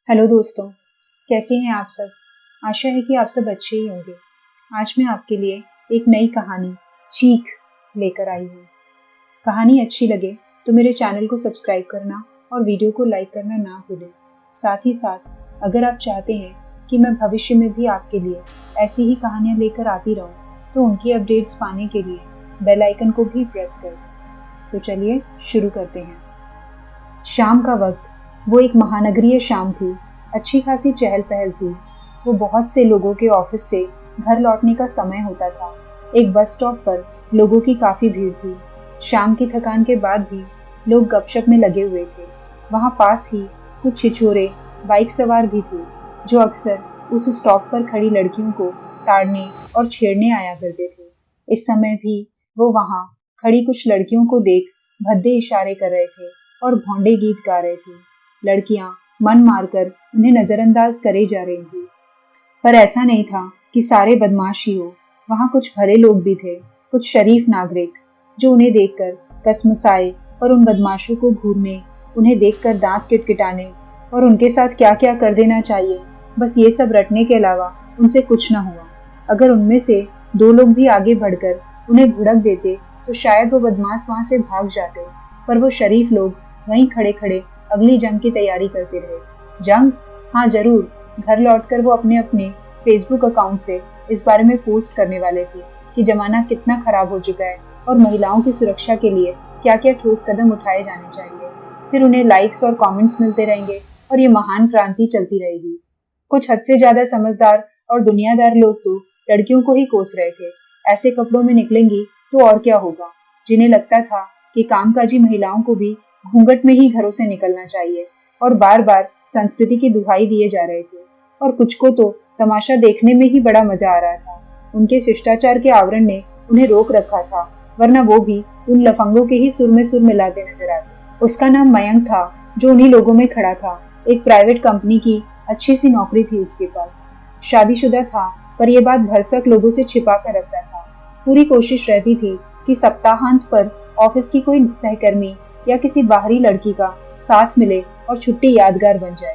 Hello दोस्तों, कैसे हैं आप सब। आशा है कि आप सब अच्छे ही होंगे। आज मैं आपके लिए एक नई कहानी चीख लेकर आई हूँ। कहानी अच्छी लगे तो मेरे चैनल को सब्सक्राइब करना और वीडियो को लाइक करना ना भूलें। साथ ही साथ अगर आप चाहते हैं कि मैं भविष्य में भी आपके लिए ऐसी ही कहानियाँ लेकर आती रहूँ तो उनकी अपडेट्स पाने के लिए बेल आइकन को भी प्रेस कर दें। तो चलिए शुरू करते हैं। शाम का वक्त वो एक महानगरीय शाम थी। अच्छी खासी चहल पहल थी। वो बहुत से लोगों के ऑफिस से घर लौटने का समय होता था। एक बस स्टॉप पर लोगों की काफी भीड़ थी। शाम की थकान के बाद भी लोग गपशप में लगे हुए थे। वहाँ पास ही कुछ छिछोरे बाइक सवार भी थे जो अक्सर उस स्टॉप पर खड़ी लड़कियों को ताड़ने और छेड़ने आया करते थे। इस समय भी वो वहाँ खड़ी कुछ लड़कियों को देख भद्दे इशारे कर रहे थे और भौंडे गीत गा रहे थे। लड़कियां मन मारकर उन्हें नजरअंदाज करे जा रही थी, पर ऐसा नहीं था कि सारे बदमाश ही हो। वहां कुछ भले लोग भी थे, कुछ शरीफ नागरिक जो उन्हें देखकर कसमसाए और उन बदमाशों को घूरने, उन्हें देखकर दांत किटकिटाने और उनके साथ क्या क्या कर देना चाहिए, बस ये सब रटने के अलावा उनसे कुछ न हुआ। अगर उनमें से दो लोग भी आगे बढ़कर उन्हें घुड़क देते तो शायद वो बदमाश वहां से भाग जाते, पर वो शरीफ लोग वहीं खड़े खड़े अगली जंग की तैयारी करते रहे। जंग? हाँ जरूर। घर लौटकर वो अपने अपने फेसबुक अकाउंट से इस बारे में पोस्ट करने वाले थे कि जमाना कितना खराब हो चुका है और महिलाओं की सुरक्षा के लिए क्या क्या ठोस कदम उठाए जाने चाहिए। फिर उन्हें लाइक्स और कमेंट्स मिलते रहेंगे और ये महान क्रांति चलती रहेगी। कुछ हद से ज्यादा समझदार और दुनियादार लोग तो लड़कियों को ही कोस रहे थे। ऐसे कपड़ों में निकलेंगी तो और क्या होगा। जिन्हें लगता था कि कामकाजी महिलाओं को भी घूंघट में ही घरों से निकलना चाहिए और बार बार संस्कृति की दुहाई दिए जा रहे थे। और कुछ को तो तमाशा देखने में ही बड़ा मजा आ रहा था। उनके शिष्टाचार के आवरण ने उन्हें रोक रखा था, वरना वो भी उन लफंगों के ही सुर में सुर मिलाते नजर आते। उसका नाम मयंक था, जो उन्हीं लोगों में खड़ा था। एक प्राइवेट कंपनी की अच्छी सी नौकरी थी उसके पास। शादीशुदा था, पर यह बात भरसक लोगों से छिपा कर रखता था। पूरी कोशिश रहती थी कि सप्ताहांत पर ऑफिस की कोई सहकर्मी या किसी बाहरी लड़की का साथ मिले और छुट्टी यादगार बन जाए।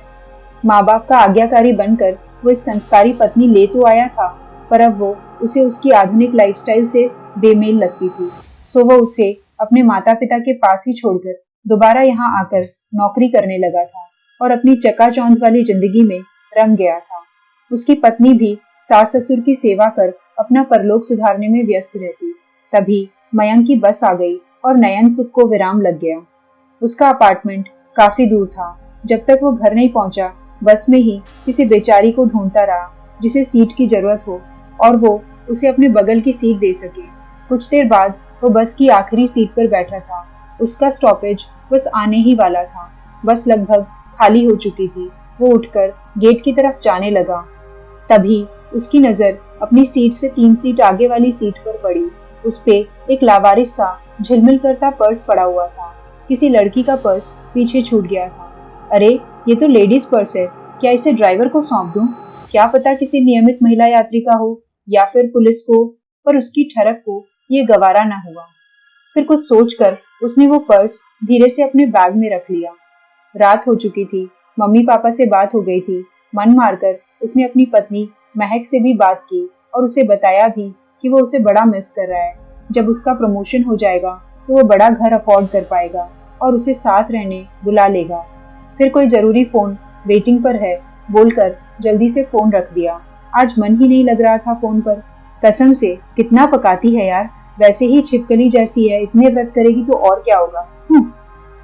माँ बाप का आज्ञाकारी बनकर वो एक संस्कारी पत्नी ले तो आया था, पर अब वो उसे उसकी आधुनिक लाइफस्टाइल से बेमेल लगती थी। सो वो उसे अपने माता पिता के पास ही छोड़कर दोबारा यहाँ आकर नौकरी करने लगा था और अपनी चकाचौंध वाली जिंदगी में रंग गया था। उसकी पत्नी भी सास ससुर की सेवा कर अपना परलोक सुधारने में व्यस्त रहती। तभी मयंक की बस आ गई और नयन सुख को विराम लग गया। उसका अपार्टमेंट काफी दूर था। जब तक वो घर नहीं पहुंचा, बस में ही किसी बेचारी को ढूंढता रहा जिसे सीट की जरूरत हो और वो उसे अपने बगल की सीट दे सके। कुछ देर बाद वो बस की आखिरी सीट पर बैठा था। उसका स्टॉपेज बस आने ही वाला था। बस लगभग खाली हो चुकी थी। वो उठकर गेट की तरफ जाने लगा। तभी उसकी नजर अपनी सीट से 3 सीट आगे वाली सीट पर पड़ी। उस पे एक लावारिस सा झिलमिल करता पर्स पड़ा हुआ था। किसी लड़की का पर्स पीछे छूट गया था। अरे, ये तो लेडीज पर्स है, क्या इसे ड्राइवर को सौंप दूं? क्या पता किसी नियमित महिला यात्री का हो या फिर पुलिस को, पर उसकी ठरक को ये गवारा न हुआ। फिर कुछ सोचकर उसने वो पर्स धीरे से अपने बैग में रख लिया। रात हो चुकी थी। मम्मी पापा से बात हो गई थी। मन मारकर उसने अपनी पत्नी महक से भी बात की और उसे बताया भी कि वो उसे बड़ा मिस कर रहा है। जब उसका प्रमोशन हो जाएगा तो वो बड़ा घर अफोर्ड कर पाएगा और उसे साथ रहने बुला लेगा। फिर कोई जरूरी फोन वेटिंग पर है बोलकर जल्दी से फोन रख दिया। आज मन ही नहीं लग रहा था फोन पर। कसम से कितना पकाती है यार, वैसे ही छिपकली जैसी है, इतने व्रत करेगी तो और क्या होगा।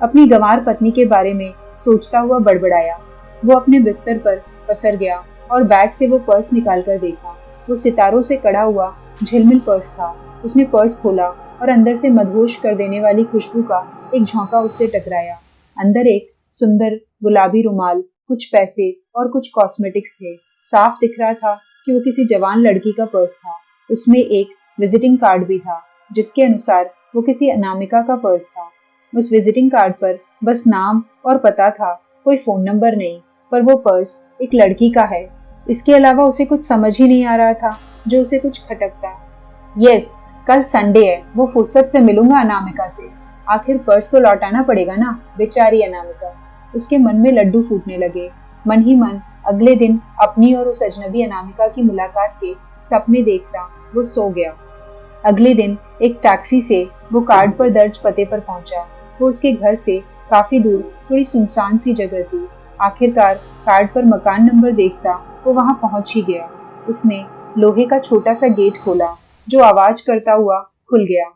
अपनी गंवार पत्नी के बारे में सोचता हुआ बड़बड़ाया। वो अपने बिस्तर पर पसर गया और बैग से वो पर्स निकाल कर देखा। वो सितारों से कड़ा हुआ झिलमिल पर्स था। उसने पर्स खोला और अंदर से मदहोश कर देने वाली खुशबू का एक झोंका उससे टकराया। अंदर एक सुंदर गुलाबी रुमाल, कुछ पैसे और कुछ कॉस्मेटिक्स थे। साफ दिख रहा था कि वो किसी जवान लड़की का पर्स था। उसमें एक विजिटिंग कार्ड भी था जिसके अनुसार वो किसी अनामिका का पर्स था। उस विजिटिंग कार्ड पर बस नाम और पता था, कोई फोन नंबर नहीं, पर वो पर्स एक लड़की का है। इसके अलावा उसे कुछ समझ ही नहीं आ रहा था, जो उसे कुछ खटकता। यस, कल संडे है, वो फुर्सत से मिलूंगा अनामिका से। आखिर पर्स तो लौटाना पड़ेगा ना, बेचारी अनामिका। उसके मन में लड्डू फूटने लगे। मन ही मन अगले दिन अपनी और उस अजनबी अनामिका की मुलाकात के सपने देखता वो सो गया। अगले दिन एक टैक्सी से वो कार्ड पर दर्ज पते पर पहुंचा। वो उसके घर से काफी दूर थोड़ी सुनसान सी जगह थी। आखिरकार कार्ड पर मकान नंबर देखता वो वहां पहुंच ही गया। उसने लोहे का छोटा सा गेट खोला जो आवाज करता हुआ खुल गया।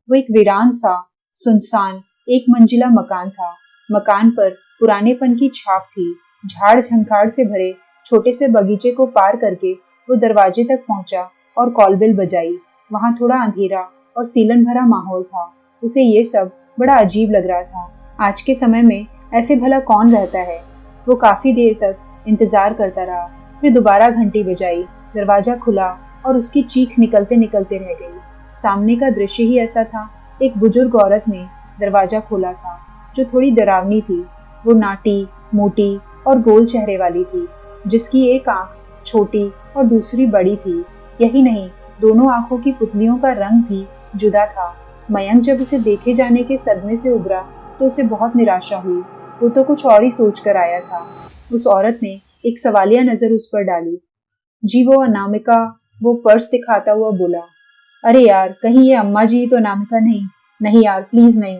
वो एक वीरान सा सुनसान एक मंजिला मकान था। मकान पर पुरानेपन की छाप थी। झाड़ झंखाड़ से भरे छोटे से बगीचे को पार करके वो दरवाजे तक पहुंचा और कॉलबेल बजाई। वहां थोड़ा अंधेरा और सीलन भरा माहौल था। उसे ये सब बड़ा अजीब लग रहा था। आज के समय में ऐसे भला कौन रहता है। वो काफी देर तक इंतजार करता रहा। फिर दोबारा घंटी बजाई। दरवाजा खुला और उसकी चीख निकलते निकलते रह गई। सामने का दृश्य ही ऐसा था। एक बुजुर्ग औरत ने दरवाजा खोला था जो थोड़ी डरावनी थी। वो नाटी, मोटी और गोल चेहरे वाली थी, जिसकी एक आंख छोटी और दूसरी बड़ी थी। यही नहीं, दोनों आंखों की पुतलियों का रंग भी जुदा था। मयंक जब उसे देखे जाने के सदमे से उबरा तो उसे बहुत निराशा हुई। वो तो कुछ और ही सोच कर आया था। उस औरत ने एक सवालिया नजर उस पर डाली। जी वो अनामिका, वो पर्स दिखाता हुआ बोला। अरे यार, कहीं ये अम्मा जी तो अनामिका नहीं? नहीं यार, प्लीज नहीं।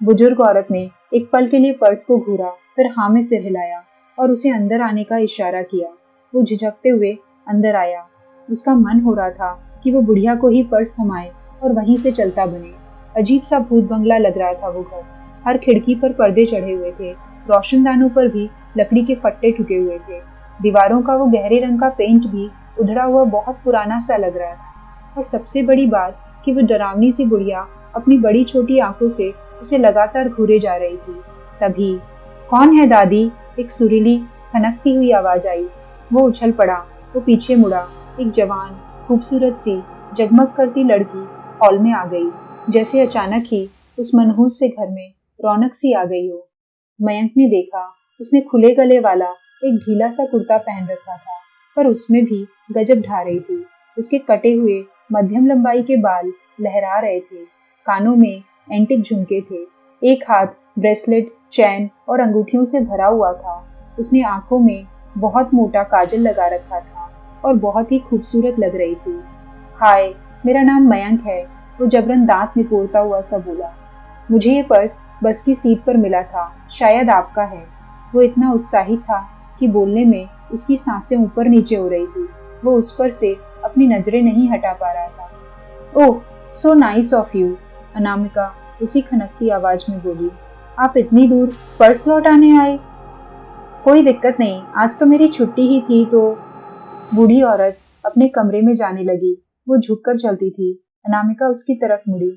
बुजुर्ग औरत ने एक पल के लिए पर्स को घूरा, फिर हाँ में सिर हिलाया और उसे अंदर आने का इशारा किया। वो झिझकते हुए अंदर आया। उसका मन हो रहा था कि वो बुढ़िया को ही पर्स थमाए और वहीं से चलता बने। अजीब सा भूत बंगला लग रहा था वो घर। हर खिड़की पर पर्दे चढ़े हुए थे। रोशनदानों पर भी लकड़ी के फट्टे ठुके हुए थे। दीवारों का वो गहरे रंग का पेंट भी उधड़ा हुआ बहुत पुराना सा लग रहा था। और सबसे बड़ी बात कि वो डरावनी सी बुढ़िया अपनी बड़ी छोटी आंखों से उसे लगातार घूरे जा रही थी। तभी कौन है दादी? एक सुरीली खनकती हुई आवाज आई। वो उछल पड़ा। वो पीछे मुड़ा। एक जवान, खूबसूरत सी, जगमग करती लड़की हॉल में आ गई। जैसे अचानक ही उस मनहूस से घर में रौनक सी आ गई हो। मयंक ने देखा, उसने खुले गले वाला एक ढीला सा कुर्ता पहन रखा था, पर उसमें भी गजब ढा रही थी। उसके कटे हुए मध्यम लंबाई के बाल लहरा रहे थे। कानों में एंटिक झुमके थे। एक हाथ ब्रेसलेट, चैन और अंगूठियों से भरा हुआ था। उसने आंखों में बहुत मोटा काजल लगा रखा था और बहुत ही खूबसूरत लग रही थी। हाय, मेरा नाम मयंक है, वो जबरन दांत निपोड़ता हुआ सा बोला। मुझे ये पर्स बस की सीट पर मिला था, शायद आपका है। वो इतना उत्साहित था कि बोलने में उसकी सांसें ऊपर नीचे हो रही थी। वो उस पर से अपनी नजरें नहीं हटा पा रहा था। Oh, so nice of you, Anamika उसी खनकती आवाज में बोली। आप इतनी दूर पर्स लौटाने आए? कोई दिक्कत नहीं, आज तो मेरी छुट्टी ही थी तो। बूढ़ी औरत अपने कमरे में जाने लगी। वो झुककर चलती थी। अनामिका उसकी तरफ मुड़ी।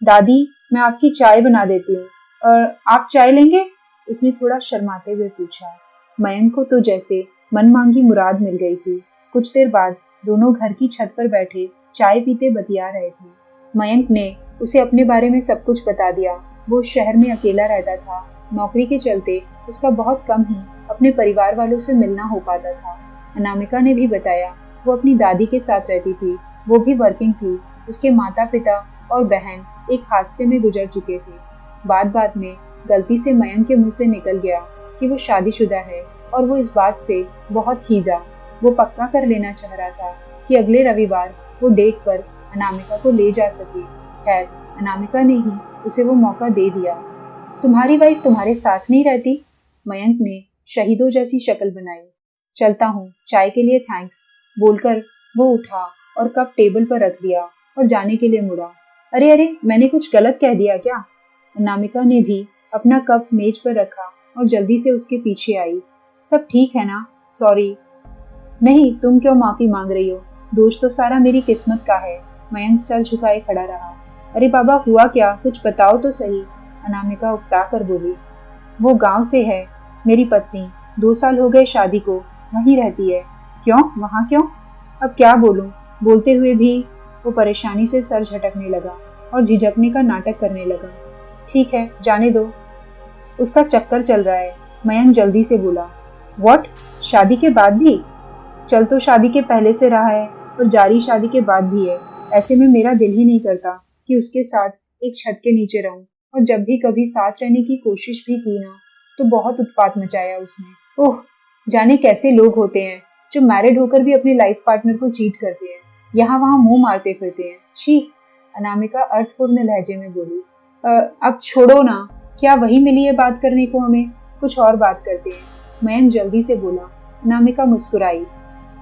दादी, मैं आपकी चाय बना देती हूँ। और आप चाय लेंगे? उसने थोड़ा शर्माते हुए पूछा। मयंक को तो जैसे मन मांगी मुराद मिल गई थी। कुछ देर बाद दोनों घर की छत पर बैठे चाय पीते बतिया रहे थे। मयंक ने उसे अपने बारे में सब कुछ बता दिया। वो शहर में अकेला रहता था। नौकरी के चलते उसका बहुत कम ही अपने परिवार वालों से मिलना हो पाता था। अनामिका ने भी बताया वो अपनी दादी के साथ रहती थी। वो भी वर्किंग थी। उसके माता पिता और बहन एक हादसे में गुजर चुके थे। बात बात में गलती से मयंक के मुंह से निकल गया कि वो शादीशुदा है और वो इस बात से बहुत खींचा। वो पक्का कर लेना चाह रहा था कि अगले रविवार वो डेट पर अनामिका को ले जा सके। खैर, अनामिका ने ही उसे वो मौका दे दिया। तुम्हारी वाइफ तुम्हारे साथ नहीं रहती? मयंक ने शहीदों जैसी शक्ल बनाई। चलता हूँ, चाय के लिए थैंक्स, बोलकर वो उठा और कप टेबल पर रख दिया और जाने के लिए मुड़ा। अरे अरे, मैंने कुछ गलत कह दिया क्या? अनामिका ने भी अपना कप मेज पर रखा और जल्दी से उसके पीछे आई। सब ठीक है ना? सॉरी। नहीं, तुम क्यों माफी मांग रही हो? दोष तो सारा मेरी किस्मत का है। मयंक सर झुकाए खड़ा रहा। अरे बाबा, हुआ क्या? कुछ बताओ तो सही, अनामिका उकता कर बोली। वो गांव से है, मेरी पत्नी। 2 साल हो गए शादी को, वहीं रहती है। क्यों? वहाँ क्यों? अब क्या बोलूं? बोलते हुए भी वो परेशानी से सर झटकने लगा और झिझकने का नाटक करने लगा। ठीक है, जाने दो, उसका चक्कर चल रहा है, मयंक जल्दी से बोला। व्हाट? शादी के बाद भी? चल तो शादी के पहले से रहा है और जारी शादी के बाद भी है। ऐसे में मेरा दिल ही नहीं करता कि उसके साथ एक छत के नीचे रहूं। और जब भी कभी साथ रहने की कोशिश भी की ना, तो बहुत उत्पात मचाया उसने। ओह, जाने कैसे लोग होते हैं जो मैरिड होकर भी अपने लाइफ पार्टनर को चीट करते हैं, यहाँ वहाँ मुंह मारते फिरते हैं। छी। अनामिका अर्थपूर्ण लहजे में बोली। अब छोड़ो ना, क्या वही मिली है बात करने को हमें? कुछ और बात करते हैं, मयंक जल्दी से बोला। अनामिका मुस्कुराई।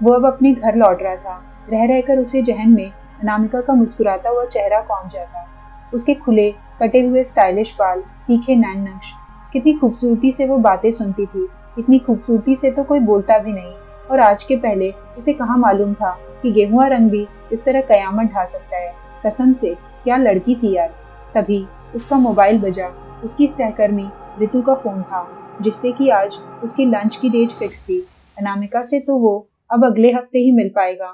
वो अब अपने घर लौट रहा था। रह रहकर उसे जहन में अनामिका का मुस्कुराता हुआ चेहरा कौंध जाता। उसके खुले कटे हुए स्टाइलिश बाल, तीखे नैन नक्श, कितनी खूबसूरती से वो बातें सुनती थी। इतनी खूबसूरती से तो कोई बोलता भी नहीं। और आज के पहले उसे कहाँ मालूम था कि गेहुआ रंग भी इस तरह कयामत ढा सकता है। कसम से क्या लड़की थी यार। तभी उसका मोबाइल बजा। उसकी सहकर्मी ऋतु का फोन था, जिससे कि आज उसकी लंच की डेट फिक्स थी। अनामिका से तो वो अब अगले हफ्ते ही मिल पाएगा।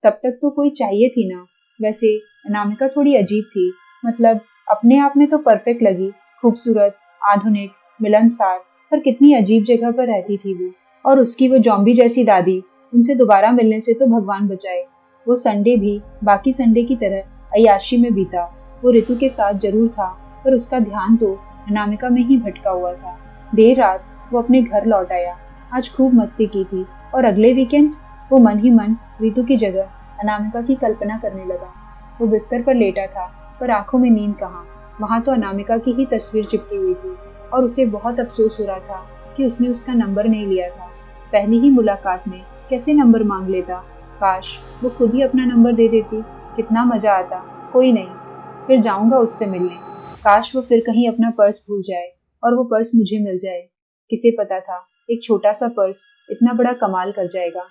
तब तक तो कोई चाहिए थी ना। वैसे अनामिका थोड़ी अजीब थी, मतलब अपने आप में तो परफेक्ट लगी, खूबसूरत, आधुनिक, मिलनसार, पर कितनी अजीब जगह पर रहती थी वो। और उसकी वो जॉम्बी जैसी दादी, उनसे दोबारा मिलने से तो भगवान बचाए। वो संडे भी बाकी संडे की तरह अय्याशी में बीता। वो ऋतु के साथ जरूर था, पर उसका ध्यान तो अनामिका में ही भटका हुआ था। देर रात वो अपने घर लौट आया। आज खूब मस्ती की थी, और अगले वीकेंड वो मन ही मन ऋतु की जगह अनामिका की कल्पना करने लगा। वो बिस्तर पर लेटा था, पर आंखों में नींद कहाँ। वहां तो अनामिका की ही तस्वीर चिपकी हुई थी, और उसे बहुत अफसोस हो रहा था कि उसने उसका नंबर नहीं लिया था। पहली ही मुलाकात में कैसे नंबर मांग लेता। काश वो खुद ही अपना नंबर दे देती, कितना मजा आता। कोई नहीं, फिर जाऊंगा उससे मिलने। काश वो फिर कहीं अपना पर्स भूल जाए और वो पर्स मुझे मिल जाए। किसे पता था एक छोटा सा पर्स इतना बड़ा कमाल कर जाएगा।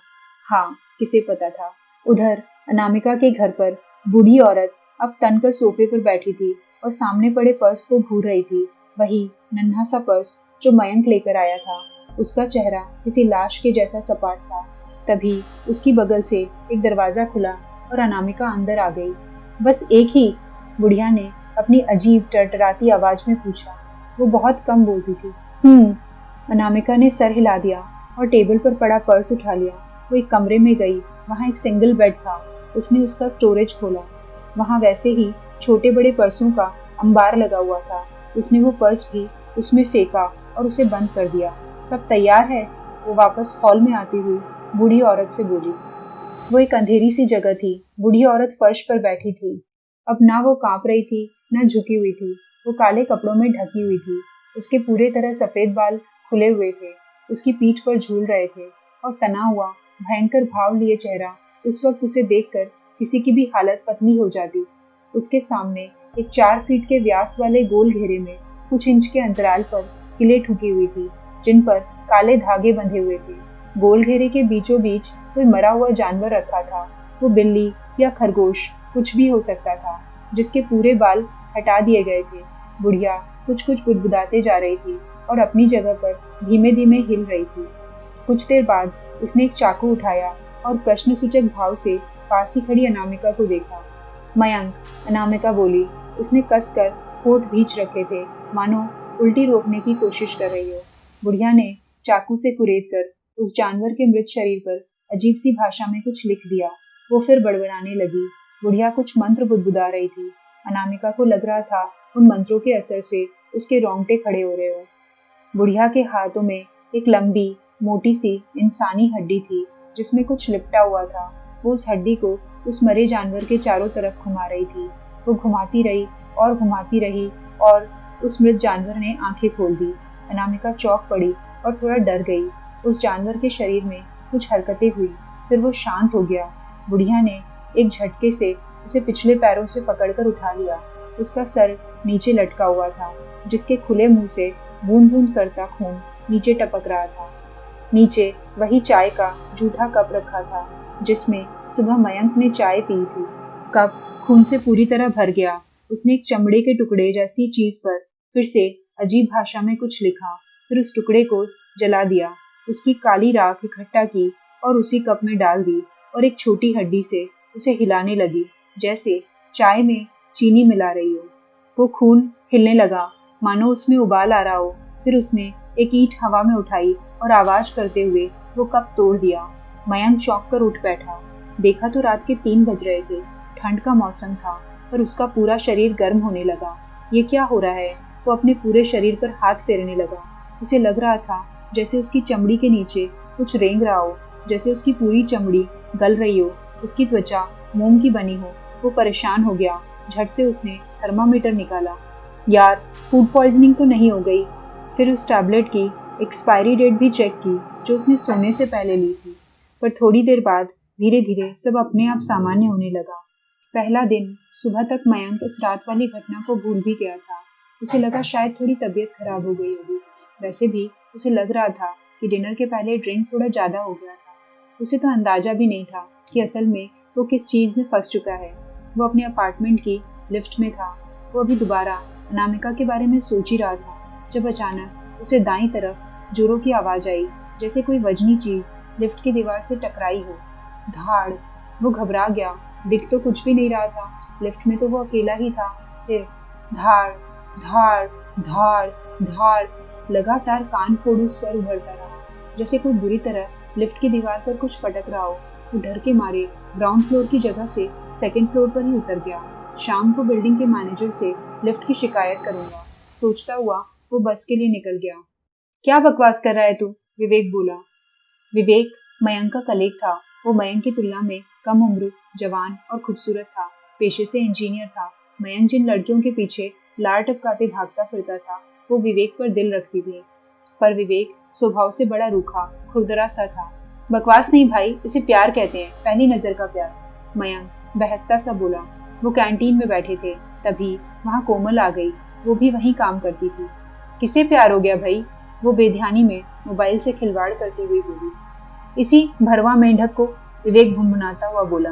हाँ, किसे पता था। उधर अनामिका के घर पर बूढ़ी औरत अब तनकर सोफे पर बैठी थी और सामने पड़े पर्स को घूर रही थी। वही नन्हा सा पर्स जो मयंक लेकर आया था। उसका चेहरा किसी लाश के जैसा सपाट था। तभी उसकी बगल से एक दरवाजा खुला और अनामिका अंदर आ गई। बस एक ही? बुढ़िया ने अपनी अजीब टरटराती आवाज में पूछा। वो बहुत कम बोलती थी। अनामिका ने सर हिला दिया और टेबल पर पड़ा पर्स उठा लिया। वो एक कमरे में गई। वहाँ एक सिंगल बेड था। उसने उसका स्टोरेज खोला। वहाँ वैसे ही छोटे बड़े पर्सों का अंबार लगा हुआ था। उसने वो पर्स भी उसमें फेंका और उसे बंद कर दिया। सब तैयार है? वो वापस हॉल में आती हुई बूढ़ी औरत से बोली। वो एक अंधेरी सी जगह थी। बूढ़ी औरत फर्श पर बैठी थी। अब ना वो कांप रही थी, न झुकी हुई थी। वो काले कपड़ों में ढकी हुई थी। उसके पूरे तरह सफेद बाल खुले हुए थे, उसकी पीठ पर झूल रहे थे, और तना हुआ भयंकर भाव लिए चेहरा उस वक्त उसे देखकर किसी की भी हालत पतली हो जाती। उसके सामने एक 4 फीट के व्यास वाले गोल घेरे में कुछ इंच के अंतराल पर किले ठुकी हुई थी, जिन पर काले धागे बंधे हुए थे। गोल घेरे के बीचों बीच कोई मरा हुआ जानवर रखा था। वो बिल्ली या खरगोश कुछ भी हो सकता था, जिसके पूरे बाल हटा दिए गए थे। बुढ़िया कुछ कुछ बुदबुदाते जा रही थी और अपनी जगह पर धीमे धीमे हिल रही थी। कुछ देर बाद उसने एक चाकू उठाया और प्रश्नसूचक भाव से पास ही खड़ी अनामिका को देखा। मयंक, अनामिका बोली। उसने कसकर होठ भींच रखे थे, मानो उल्टी रोकने की कोशिश कर रही हो। बुढ़िया ने चाकू से कुरेद कर उस जानवर के मृत शरीर पर अजीब सी भाषा में कुछ लिख दिया। वो फिर बड़बड़ाने लगी। बुढ़िया कुछ मंत्र बुदबुदा रही थी। अनामिका को लग रहा था उन मंत्रों के असर से उसके रोंगटे खड़े हो रहे हो। बुढ़िया के हाथों में एक लंबी मोटी सी इंसानी हड्डी थी, जिसमें कुछ लिपटा हुआ था। वो उस हड्डी को उस मरे जानवर के चारों तरफ घुमा रही थी। वो घुमाती रही और घुमाती रही, और उस मृत जानवर ने आंखें खोल दी। अनामिका चौंक पड़ी और थोड़ा डर गई। उस जानवर के शरीर में कुछ हरकतें हुई, फिर वो शांत हो गया। बुढ़िया ने एक झटके से उसे पिछले पैरों से पकड़कर उठा लिया। उसका सर नीचे लटका हुआ था, जिसके खुले मुंह से बूंद बूंद करता खून नीचे टपक रहा था। नीचे वही चाय का जूठा कप रखा था, जिसमें सुबह मयंक ने चाय पी थी। कप खून से पूरी तरह भर गया। उसने एक चमड़े के टुकड़े जैसी चीज पर फिर से अजीब भाषा में कुछ लिखा, फिर उस टुकड़े को जला दिया। उसकी काली राख इकट्ठा की और उसी कप में डाल दी, और एक छोटी हड्डी से उसे हिलाने लगी, जैसे चाय में चीनी मिला रही हो। वो खून हिलने लगा, मानो उसमें उबाल आ रहा हो। फिर उसने एक ईंट हवा में उठाई और आवाज करते हुए वो कप तोड़ दिया। मयंक चौंक कर उठ बैठा। देखा तो रात के 3 बज रहे थे। ठंड का मौसम था, पर उसका पूरा शरीर गर्म होने लगा। ये क्या हो रहा है? वो अपने पूरे शरीर पर हाथ फेरने लगा। उसे लग रहा था जैसे उसकी चमड़ी के नीचे कुछ रेंग रहा हो, जैसे उसकी पूरी चमड़ी गल रही हो, उसकी त्वचा मोम की बनी हो। वो परेशान हो गया। झट से उसने थर्मामीटर निकाला। यार, फूड पॉइजनिंग तो नहीं हो गई? फिर उस टैबलेट की एक्सपायरी डेट भी चेक की जो उसने सोने से पहले ली थी। पर थोड़ी देर बाद धीरे धीरे सब अपने आप सामान्य होने लगा। पहला दिन सुबह तक मयंक इस रात वाली घटना को भूल भी गया था। उसे लगा शायद थोड़ी तबीयत खराब हो गई होगी। वैसे भी उसे लग रहा था कि डिनर के पहले ड्रिंक थोड़ा ज्यादा हो गया था। उसे तो अंदाजा भी नहीं था कि असल में वो किस चीज में फंस चुका है। वो अपने अपार्टमेंट की लिफ्ट में था। वो अभी दोबारा अनामिका के बारे में सोच ही रहा था जब अचानक उसे दाईं तरफ जोरों की आवाज आई, जैसे कोई वजनी चीज लिफ्ट की दीवार से टकराई हो। धाड़! वो घबरा गया। दिख तो कुछ भी नहीं रहा था। लिफ्ट में तो वो अकेला ही था। फिर धाड़ धाड़ धाड़ धाड़, लगातार कान फोड़ू स्वर उभरता रहा, जैसे कोई बुरी तरह लिफ्ट की दीवार पर कुछ पटक रहा हो। वो डर के मारे ग्राउंड फ्लोर की जगह से सेकंड फ्लोर पर ही उतर गया। शाम को बिल्डिंग के मैनेजर से लिफ्ट की शिकायत करूंगा, सोचता हुआ वो बस के लिए निकल गया। क्या बकवास कर रहा है तू? विवेक बोला। विवेक मयंक का कलीग था। वो मयंक की तुलना में कम उम्र, जवान और खूबसूरत था। पेशे से इंजीनियर था। मयंक जिन लड़कियों के पीछे लार टपकाते भागता फिरता था, वो विवेक पर दिल रखती थी। पर विवेक स्वभाव से बड़ा रूखा, खुरदरा सा था। बकवास नहीं भाई, इसे प्यार कहते हैं, पहली नजर का प्यार। मयंक बहकता सा बोला। वो कैंटीन में बैठे थे, तभी वहाँ कोमल आ गई। वो भी वहीं काम करती थी। किसे प्यार हो गया भाई? वो बेध्यानी में मोबाइल से खिलवाड़ करती हुई बोली। इसी भरवा मेंढक को, विवेक भुनभुनाता हुआ बोला।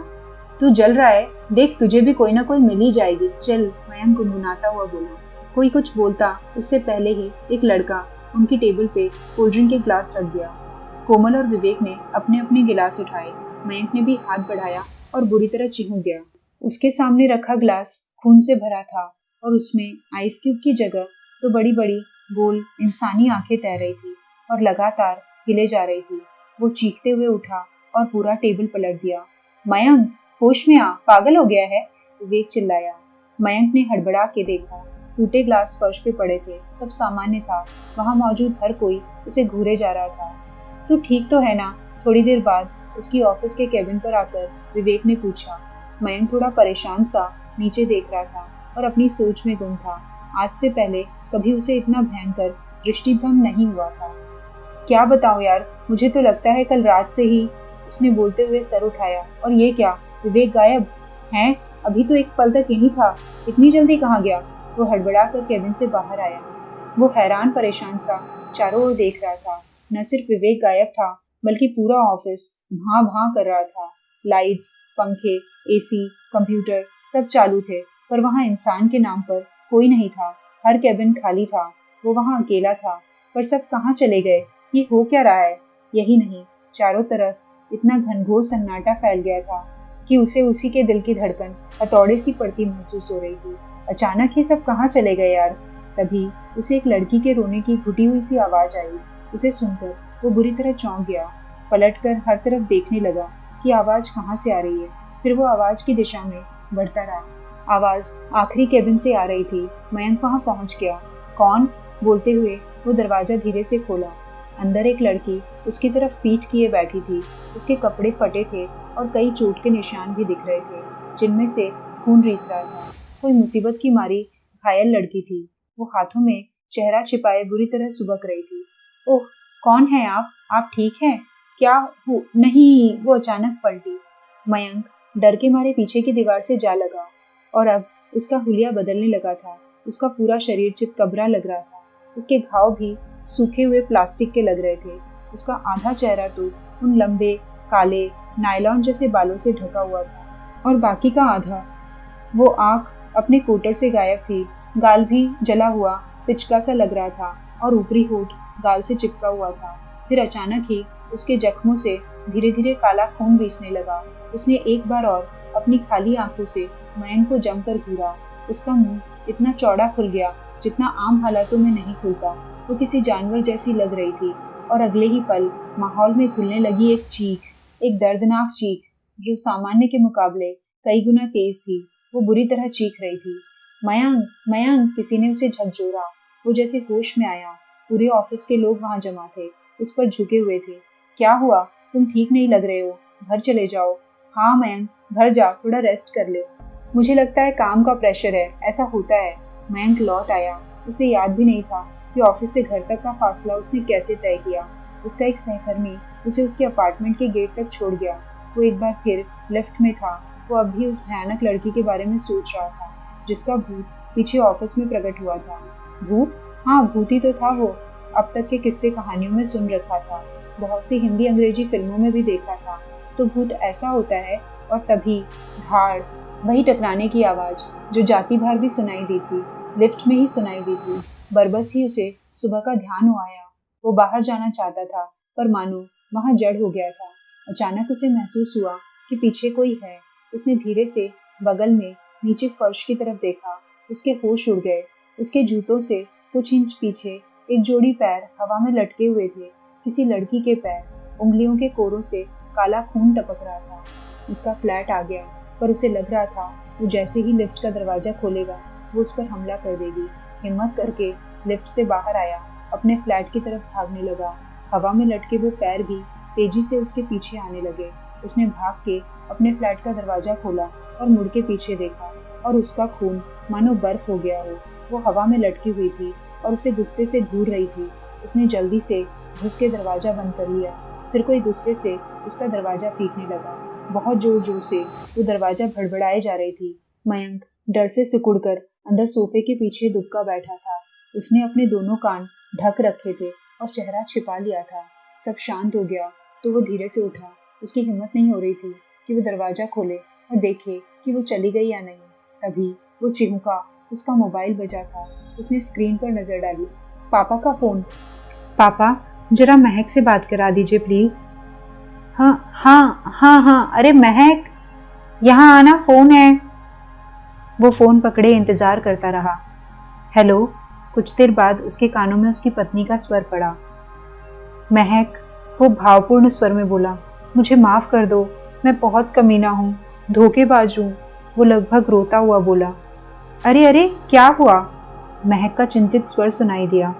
तू जल रहा है, देख तुझे भी कोई ना कोई मिल ही जाएगी, चल, मयंक गुनगुनाता हुआ बोला। कोई कुछ बोलता इससे पहले ही एक लड़का उनकी टेबल पे कोल्ड ड्रिंक के ग्लास रख दिया। कोमल और विवेक ने अपने अपने गिलास उठाए। मयंक ने भी हाथ बढ़ाया और बुरी तरह चिढ़ गया। उसके सामने रखा ग्लास खून से भरा था और उसमें आइस क्यूब की जगह तो बड़ी बड़ी गोल इंसानी आंखें तैर रही थी और लगातार हिले जा रही थी। वो चीखते हुए उठा और पूरा टेबल पलट दिया। मयंक, होश में आ, पागल हो गया है? विवेक चिल्लाया। मयंक ने हड़बड़ा के देखा। टूटे ग्लास फर्श पे पड़े थे, सब सामान्य था। वहां मौजूद हर कोई उसे घूरे जा रहा था। तू ठीक तो है ना? थोड़ी देर बाद उसकी ऑफिस के केबिन पर आकर विवेक ने पूछा। मयंक थोड़ा परेशान सा नीचे देख रहा था और अपनी सोच में गुम था। आज से पहले कभी उसे इतना भयंकर दृष्टिभ्रम नहीं हुआ था। क्या बताऊं यार, मुझे तो लगता है कल रात से ही। उसने बोलते हुए सर उठाया। और ये क्या, विवेक गायब हैं? अभी तो एक पल तक यही था, इतनी जल्दी कहाँ गया? वो हड़बड़ा कर केबिन से बाहर आया। वो हैरान परेशान सा चारों ओर देख रहा था। न सिर्फ विवेक गायब था, बल्कि पूरा ऑफिस भां भां कर रहा था। लाइट्स, पंखे, एसी, कंप्यूटर सब चालू थे, पर वहाँ इंसान के नाम पर कोई नहीं था। हर केबिन खाली था। वो वहाँ अकेला था। पर सब कहाँ चले गए? ये हो क्या रहा है? यही नहीं, चारों तरफ इतना घनघोर सन्नाटा फैल गया था कि उसे उसी के दिल की धड़कन हथौड़े सी पड़ती महसूस हो रही थी। अचानक ही सब कहाँ चले गए यार? तभी उसे एक लड़की के रोने की घुटी हुई सी आवाज आई। उसे सुनकर वो बुरी तरह चौंक गया। पलटकर हर तरफ देखने लगा कि आवाज कहाँ से आ रही है। फिर वो आवाज की दिशा में बढ़ता रहा। आवाज आखिरी केबिन से आ रही थी। मयंक वहां पहुंच गया। कौन? बोलते हुए वो दरवाजा धीरे से खोला। अंदर एक लड़की उसकी तरफ पीठ किए बैठी थी। उसके कपड़े फटे थे और कई चोट के निशान भी दिख रहे थे, जिनमें से खून रिस रहा था। कोई मुसीबत की मारी घायल लड़की थी। वो हाथों में चेहरा छिपाए बुरी तरह सुबक रही थी। ओह, कौन है आप? आप ठीक हैं? क्या हो? नहीं, वो अचानक पलटी। मयंक डर के मारे पीछे की दीवार से जा लगा और अब उसका हुलिया बदलने लगा था। उसका पूरा शरीर चितकबरा लग रहा था। उसके घाव भी सूखे हुए प्लास्टिक के लग रहे थे। उसका आधा चेहरा तो उन लंबे काले नायलॉन जैसे बालों से ढका हुआ था और बाकी का आधा, वो आंख अपने कोटर से गायब थी। गाल भी जला हुआ पिचका सा लग रहा था और ऊपरी होठ गाल से चिपका हुआ था। फिर अचानक ही उसके जख्मों से धीरे धीरे काला खून रिसने लगा। उसने एक बार और अपनी खाली आंखों से मयंक को जमकर घूरा। उसका मुंह इतना चौड़ा खुल गया जितना आम हालातों में नहीं खुलता। वो किसी जानवर जैसी लग रही थी और अगले ही पल माहौल में खुलने लगी एक चीख, एक दर्दनाक चीख जो सामान्य के मुकाबले कई गुना तेज थी। वो बुरी तरह चीख रही थी। मयंक, मयंक! किसी ने उसे झकझोरा। वो जैसे होश में आया। पूरे ऑफिस के लोग वहां जमा थे, उस पर झुके हुए थे। क्या हुआ? तुम ठीक नहीं लग रहे हो, घर चले जाओ। हाँ मयंक, घर जा, थोड़ा रेस्ट कर ले। मुझे लगता है काम का प्रेशर है, ऐसा होता है। मयंक लौट आया। उसे याद भी नहीं था कि ऑफिस से घर तक का फासला उसने कैसे तय किया। उसका एक सहकर्मी उसे उसके अपार्टमेंट के गेट तक छोड़ गया। वो एक बार फिर लिफ्ट में था। वो अब भी उस भयानक लड़की के बारे में सोच रहा था जिसका भूत पीछे ऑफिस में प्रकट हुआ था। भूत? हाँ, भूत ही तो था वो। अब तक के किस्से कहानियों में सुन रखा था, बहुत सी हिंदी अंग्रेजी फिल्मों में भी देखा था। तो भूत ऐसा होता है। और तभी धाड़, वही टकराने की आवाज जो जाती बाहर भी सुनाई दी थी, लिफ्ट में ही सुनाई दी थी। बरबस ही उसे सुबह का ध्यान हो आया। वो बाहर जाना चाहता था पर मानो वहां जड़ हो गया था। अचानक उसे महसूस हुआ कि पीछे कोई है। उसने धीरे से बगल में नीचे फर्श की तरफ देखा। उसके होश उड़ गए। उसके जूतों से कुछ इंच पीछे एक जोड़ी पैर हवा में लटके हुए थे, किसी लड़की के पैर। उंगलियों के कोरों से काला खून टपक रहा था। उसका फ्लैट आ गया, पर उसे लग रहा था वो जैसे ही लिफ्ट का दरवाजा खोलेगा वो उस पर हमला कर देगी। हिम्मत करके लिफ्ट से बाहर आया, अपने फ्लैट की तरफ भागने लगा। हवा में लटके वो पैर भी तेजी से उसके पीछे आने लगे। उसने भाग के अपने फ्लैट का दरवाजा खोला और मुड़ के पीछे देखा, और उसका खून मानो बर्फ हो गया हो। वो हवा में लटकी हुई थी और उसे गुस्से से घूर रही थी। उसने जल्दी से घुस के दरवाजा बंद कर लिया। फिर कोई गुस्से से उसका दरवाजा पीटने लगा। बहुत जोर जोर से वो दरवाजा भड़बड़ाए जा रही थी। मयंक डर से सिकुड़कर अंदर सोफे के पीछे दुबका बैठा था। उसने अपने दोनों कान ढक रखे थे और चेहरा छिपा लिया था। सब शांत हो गया तो वो धीरे से उठा। उसकी हिम्मत नहीं हो रही थी कि वो दरवाजा खोले और देखे कि वो चली गई या नहीं। तभी वो चिहुका। उसका मोबाइल बजा था। उसने स्क्रीन पर नजर डाली। पापा का फोन। पापा, जरा महक से बात करा दीजिए प्लीज। हाँ हाँ हाँ हाँ, अरे महक, यहाँ आना, फोन है। वो फोन पकड़े इंतजार करता रहा। हेलो। कुछ देर बाद उसके कानों में उसकी पत्नी का स्वर पड़ा। महक, वो भावपूर्ण स्वर में बोला, मुझे माफ कर दो, मैं बहुत कमीना हूँ, धोखेबाज हूँ। वो लगभग रोता हुआ बोला। अरे अरे, क्या हुआ? महक का चिंतित स्वर सुनाई दिया।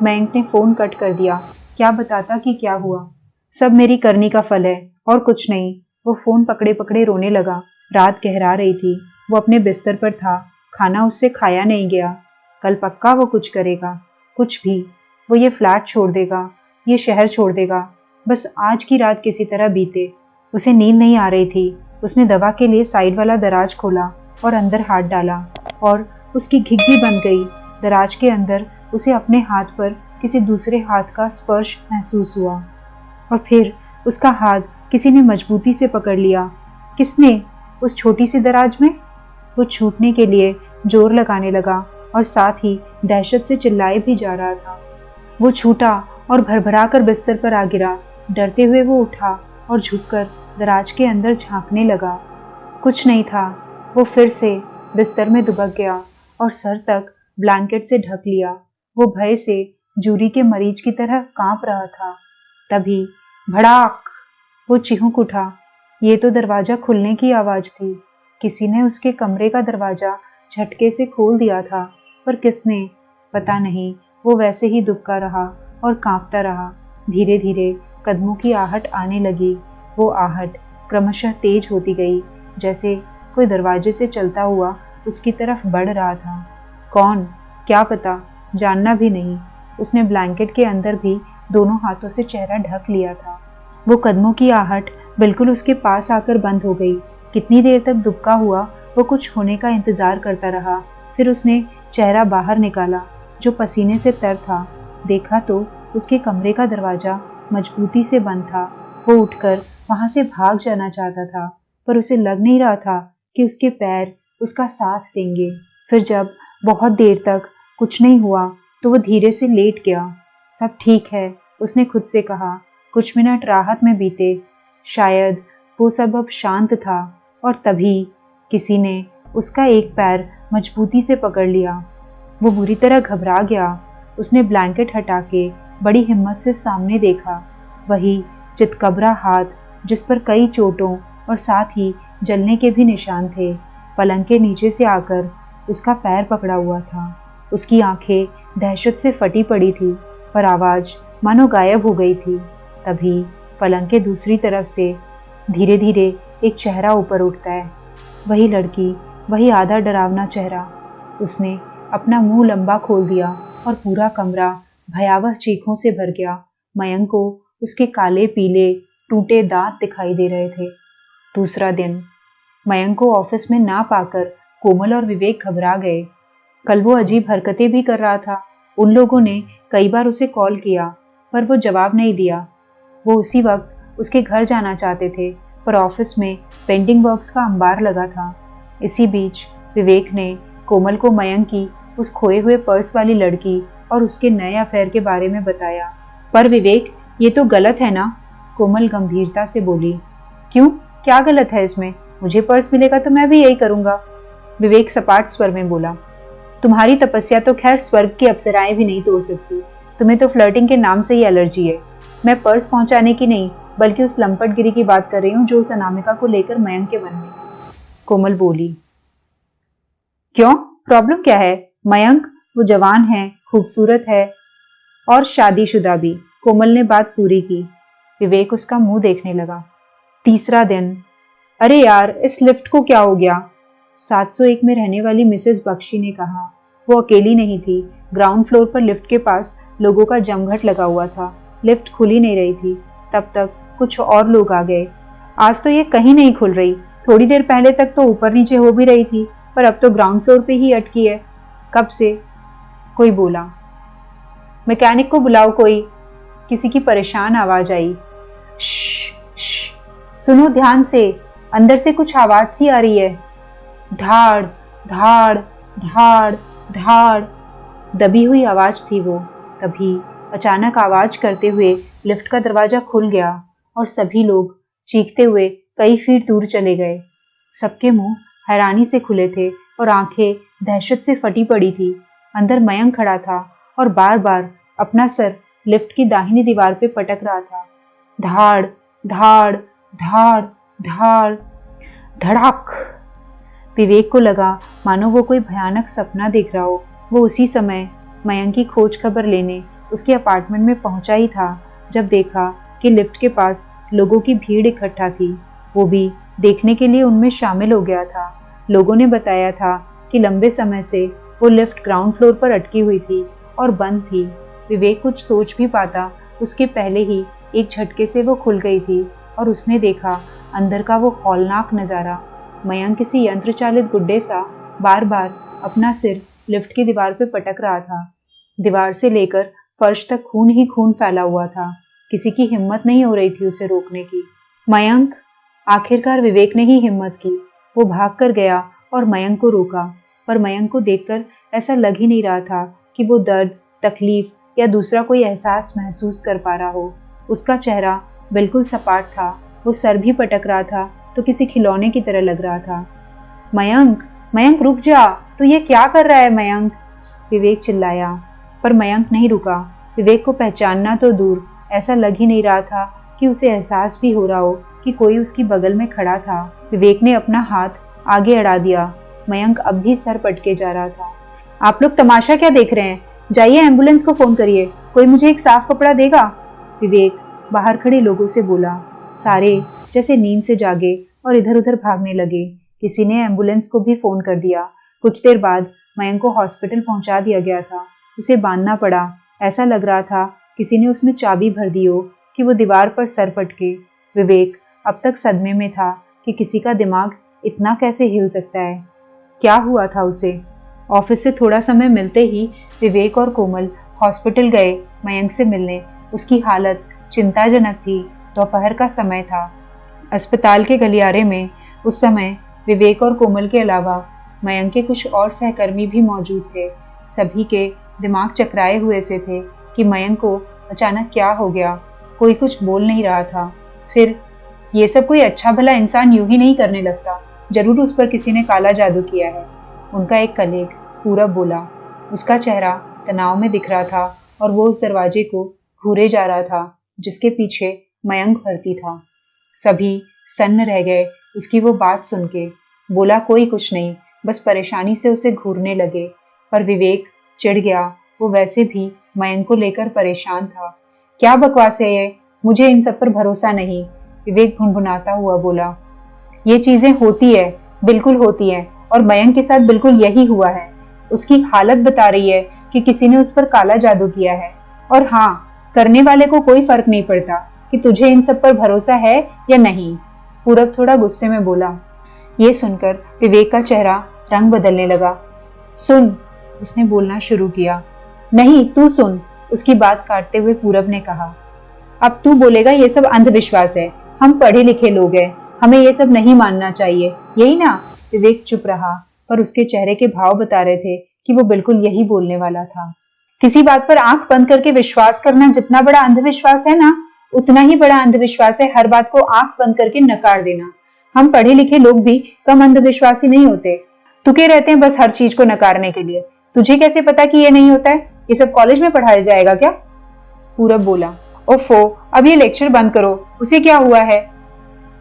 मयंक ने फोन कट कर दिया। क्या बताता कि क्या हुआ? सब मेरी करनी का फल है और कुछ नहीं। वो फोन पकड़े पकड़े रोने लगा। रात गहरा रही थी। वो अपने बिस्तर पर था। खाना उससे खाया नहीं गया। कल पक्का वो कुछ करेगा, कुछ भी। वो ये फ्लैट छोड़ देगा, ये शहर छोड़ देगा, बस आज की रात किसी तरह बीते। उसे नींद नहीं आ रही थी। उसने दवा के लिए साइड वाला दराज खोला और अंदर हाथ डाला और उसकी घिघी बन गई। दराज के अंदर उसे अपने हाथ पर किसी दूसरे हाथ का स्पर्श महसूस हुआ और फिर उसका हाथ किसी ने मजबूती से पकड़ लिया। किसने? उस छोटी सी दराज में। वो छूटने के लिए जोर लगाने लगा और साथ ही दहशत से चिल्लाए भी जा रहा था। वो छूटा और भरभरा कर बिस्तर पर आ गिरा। डरते हुए वो उठा और झुककर दराज के अंदर झांकने लगा। कुछ नहीं था। वो फिर से बिस्तर में दुबक गया और सर तक ब्लैंकेट से ढक लिया। वो भय से जूरी के मरीज की तरह कांप रहा था। तभी भड़ाक, वो चिहुक उठा। ये तो दरवाजा खुलने की आवाज थी। किसी ने उसके कमरे का दरवाजा झटके से खोल दिया था, पर किसने? पता नहीं। वो वैसे ही दुबका रहा और कांपता रहा। धीरे धीरे कदमों की आहट आने लगी। वो आहट क्रमशः तेज होती गई, जैसे कोई दरवाजे से चलता हुआ उसकी तरफ बढ़ रहा था। कौन? क्या पता, जानना भी नहीं। उसने ब्लैंकेट के अंदर भी दोनों हाथों से चेहरा ढक लिया था। वो कदमों की आहट बिल्कुल उसके पास आकर बंद हो गई। कितनी देर तक दुबका हुआ वो कुछ होने का इंतजार करता रहा। फिर उसने चेहरा बाहर निकाला, जो पसीने से तर था। देखा तो उसके कमरे का दरवाजा मजबूती से बंद था। वो उठकर वहां से भाग जाना चाहता था, पर उसे लग नहीं रहा था कि उसके पैर उसका साथ देंगे। फिर जब बहुत देर तक कुछ नहीं हुआ तो वो धीरे से लेट गया। सब ठीक है, उसने खुद से कहा। कुछ मिनट राहत में बीते। शायद वो सब अब शांत था। और तभी किसी ने उसका एक पैर मजबूती से पकड़ लिया। वो बुरी तरह घबरा गया। उसने ब्लैंकेट हटा के बड़ी हिम्मत से सामने देखा। वही चितकबरा हाथ जिस पर कई चोटों और साथ ही जलने के भी निशान थे, पलंग के नीचे से आकर उसका पैर पकड़ा हुआ था। उसकी आंखें दहशत से फटी पड़ी थी, पर आवाज मानो गायब हो गई थी। तभी पलंग के दूसरी तरफ से धीरे धीरे एक चेहरा ऊपर उठता है। वही लड़की, वही आधा डरावना चेहरा। उसने अपना मुंह लंबा खोल दिया और पूरा कमरा भयावह चीखों से भर गया। मयंक को उसके काले पीले टूटे दांत दिखाई दे रहे थे। दूसरा दिन मयंक को ऑफिस में ना पाकर कोमल और विवेक घबरा गए। कल वो अजीब हरकतें भी कर रहा था। उन लोगों ने कई बार उसे कॉल किया पर वो जवाब नहीं दिया। वो उसी वक्त उसके घर जाना चाहते थे पर ऑफिस में पेंटिंग बॉक्स का अंबार लगा था। इसी बीच विवेक ने कोमल को मयंक की उस खोए हुए पर्स वाली लड़की और उसके नए अफेयर के बारे में बताया। पर विवेक, ये तो गलत है ना? कोमल गंभीरता से बोली। क्यों, क्या गलत है इसमें? मुझे पर्स मिलेगा तो मैं भी यही करूंगा। विवेक सपाट स्वर में बोला। तुम्हारी तपस्या तो खैर स्वर्ग की अप्सराएं भी नहीं तोड़ सकती। तुम्हें तो फ्लर्टिंग के नाम से ही एलर्जी है। मैं पर्स पहुंचाने की नहीं बल्कि उस लंपटगिरी की बात कर रही हूँ जो उस अनामिका को लेकर मयंक के मन में। कोमल बोली। क्यों, प्रॉब्लम क्या है? मयंक, वो जवान है, खूबसूरत है और शादीशुदा भी। कोमल ने बात पूरी की। विवेक उसका मुंह देखने लगा। तीसरा दिन। अरे यार, इस लिफ्ट को क्या हो गया? 701 में रहने वाली मिसेस बख्शी ने कहा। वो अकेली नहीं थी। ग्राउंड फ्लोर पर लिफ्ट के पास लोगों का जमघट लगा हुआ था। लिफ्ट खुल ही नहीं रही थी। तब तक कुछ और लोग आ गए। आज तो ये कहीं नहीं खुल रही। थोड़ी देर पहले तक तो ऊपर नीचे हो भी रही थी पर अब तो ग्राउंड फ्लोर पे ही अटकी है। कब से? कोई बोला। मैकेनिक को बुलाओ कोई। किसी की परेशान आवाज आई। श्श, सुनो ध्यान से, अंदर से कुछ आवाज सी आ रही है। धाड़ धाड़ धाड़ धाड़, दबी हुई आवाज थी वो। तभी अचानक आवाज करते हुए लिफ्ट का दरवाजा खुल गया और सभी लोग चीखते हुए कई फीट दूर चले गए। सबके मुंह हैरानी से खुले थे और आंखें दहशत से फटी पड़ी थी। अंदर मयंक खड़ा था और बार बार अपना सर लिफ्ट की दाहिनी दीवार पे पटक रहा था। धाड़ धाड़ धाड़ धाड़, धड़ाक। विवेक को लगा मानो वो कोई भयानक सपना देख रहा हो। वो उसी समय मयंक की खोज खबर लेने उसके अपार्टमेंट में पहुंचा ही था जब देखा कि लिफ्ट के पास लोगों की भीड़ इकट्ठा थी। वो भी देखने के लिए उनमें शामिल हो गया था। लोगों ने बताया था कि लंबे समय से वो लिफ्ट ग्राउंड फ्लोर पर अटकी हुई थी और बंद थी। विवेक कुछ सोच भी पाता उसके पहले ही एक झटके से वो खुल गई थी और उसने देखा अंदर का वो हौलनाक नज़ारा। मयंक किसी यंत्र चालित गुड्डे सा बार बार अपना सिर लिफ्ट की दीवार पे पटक रहा था। दीवार से लेकर फर्श तक खून ही खून फैला हुआ था। किसी की हिम्मत नहीं हो रही थी उसे रोकने की। मयंक, आखिरकार विवेक ने ही हिम्मत की। वो भाग कर गया और मयंक को रोका, पर मयंक को देखकर ऐसा लग ही नहीं रहा था कि वो दर्द, तकलीफ या दूसरा कोई एहसास महसूस कर पा रहा हो। उसका चेहरा बिल्कुल सपाट था। वो सर भी पटक रहा था तो किसी खिलौने की तरह लग रहा था। मयंक, मयंक रुक जा, तू ये क्या कर रहा है मयंक? विवेक चिल्लाया, पर मयंक नहीं रुका। विवेक को पहचानना तो दूर, ऐसा लग ही नहीं रहा था कि उसे एहसास भी हो रहा हो कि कोई उसकी बगल में खड़ा था। विवेक ने अपना हाथ आगे अड़ा दिया। मयंक अब भी सर पटके जा रहा था। आप लोग तमाशा क्या देख रहे हैं? जाइए एम्बुलेंस को फोन करिए। कोई मुझे एक साफ कपड़ा देगा? विवेक बाहर खड़े लोगों से बोला। सारे जैसे नींद से जागे और इधर उधर भागने लगे। किसी ने एम्बुलेंस को भी फोन कर दिया। कुछ देर बाद मयंक को हॉस्पिटल पहुंचा दिया गया था। उसे बांधना पड़ा। ऐसा लग रहा था किसी ने उसमें चाबी भर दी हो कि वो दीवार पर सर पटके। विवेक अब तक सदमे में था कि किसी का दिमाग इतना कैसे हिल सकता है। क्या हुआ था उसे? ऑफिस से थोड़ा समय मिलते ही विवेक और कोमल हॉस्पिटल गए मयंक से मिलने। उसकी हालत चिंताजनक थी। दोपहर का समय था। अस्पताल के गलियारे में उस समय विवेक और कोमल के अलावा मयंक के कुछ और सहकर्मी भी मौजूद थे। सभी के दिमाग चकराए हुए से थे कि मयंक को अचानक क्या हो गया। कोई कुछ बोल नहीं रहा था। फिर ये सब कोई अच्छा भला इंसान यूं ही नहीं करने लगता। जरूर उस पर किसी ने काला जादू किया है। उनका एक कलीग पूरब बोला। उसका चेहरा तनाव में दिख रहा था और वो उस दरवाजे को घूरे जा रहा था जिसके पीछे मयंक भर्ती था। सभी सन्न रह गए उसकी वो बात सुन के। बोला कोई कुछ नहीं, बस परेशानी से उसे घूरने लगे। पर विवेक चिढ़ गया। वो वैसे भी मयंक को लेकर परेशान था। क्या बकवास है ये? मुझे इन सब पर भरोसा नहीं, विवेक भुनभुनाता हुआ बोला। ये चीजें होती है, बिल्कुल होती है, और मयंक के साथ बिल्कुल यही हुआ है। उसकी हालत बता रही है कि किसी ने उस पर काला जादू किया है। और हाँ, करने वाले को कोई फर्क नहीं पड़ता कि तुझे इन सब पर भरोसा है या नहीं, पूरब थोड़ा गुस्से में बोला। ये सुनकर विवेक का चेहरा रंग बदलने लगा। सुन, उसने बोलना शुरू किया। नहीं, तू सुन, उसकी बात काटते हुए पूरब ने कहा। अब तू बोलेगा ये सब अंधविश्वास है, हम पढ़े लिखे लोग हैं, हमें ये सब नहीं मानना चाहिए, यही ना? विवेक चुप रहा, पर उसके चेहरे के भाव बता रहे थे कि वो बिल्कुल यही बोलने वाला था। किसी बात पर आंख बंद करके विश्वास करना जितना बड़ा अंधविश्वास है ना, उतना ही बड़ा अंधविश्वास है हर बात को आंख बंद करके नकार देना। हम पढ़े लिखे लोग भी कम अंधविश्वासी नहीं होते। तुके रहते हैं बस हर चीज को नकारने के लिए। तुझे कैसे पता कि ये नहीं होता है? ये सब कॉलेज में पढ़ाया जाएगा क्या? पूरब बोला। ओफो, अब ये लेक्चर बंद करो, उसे क्या हुआ है?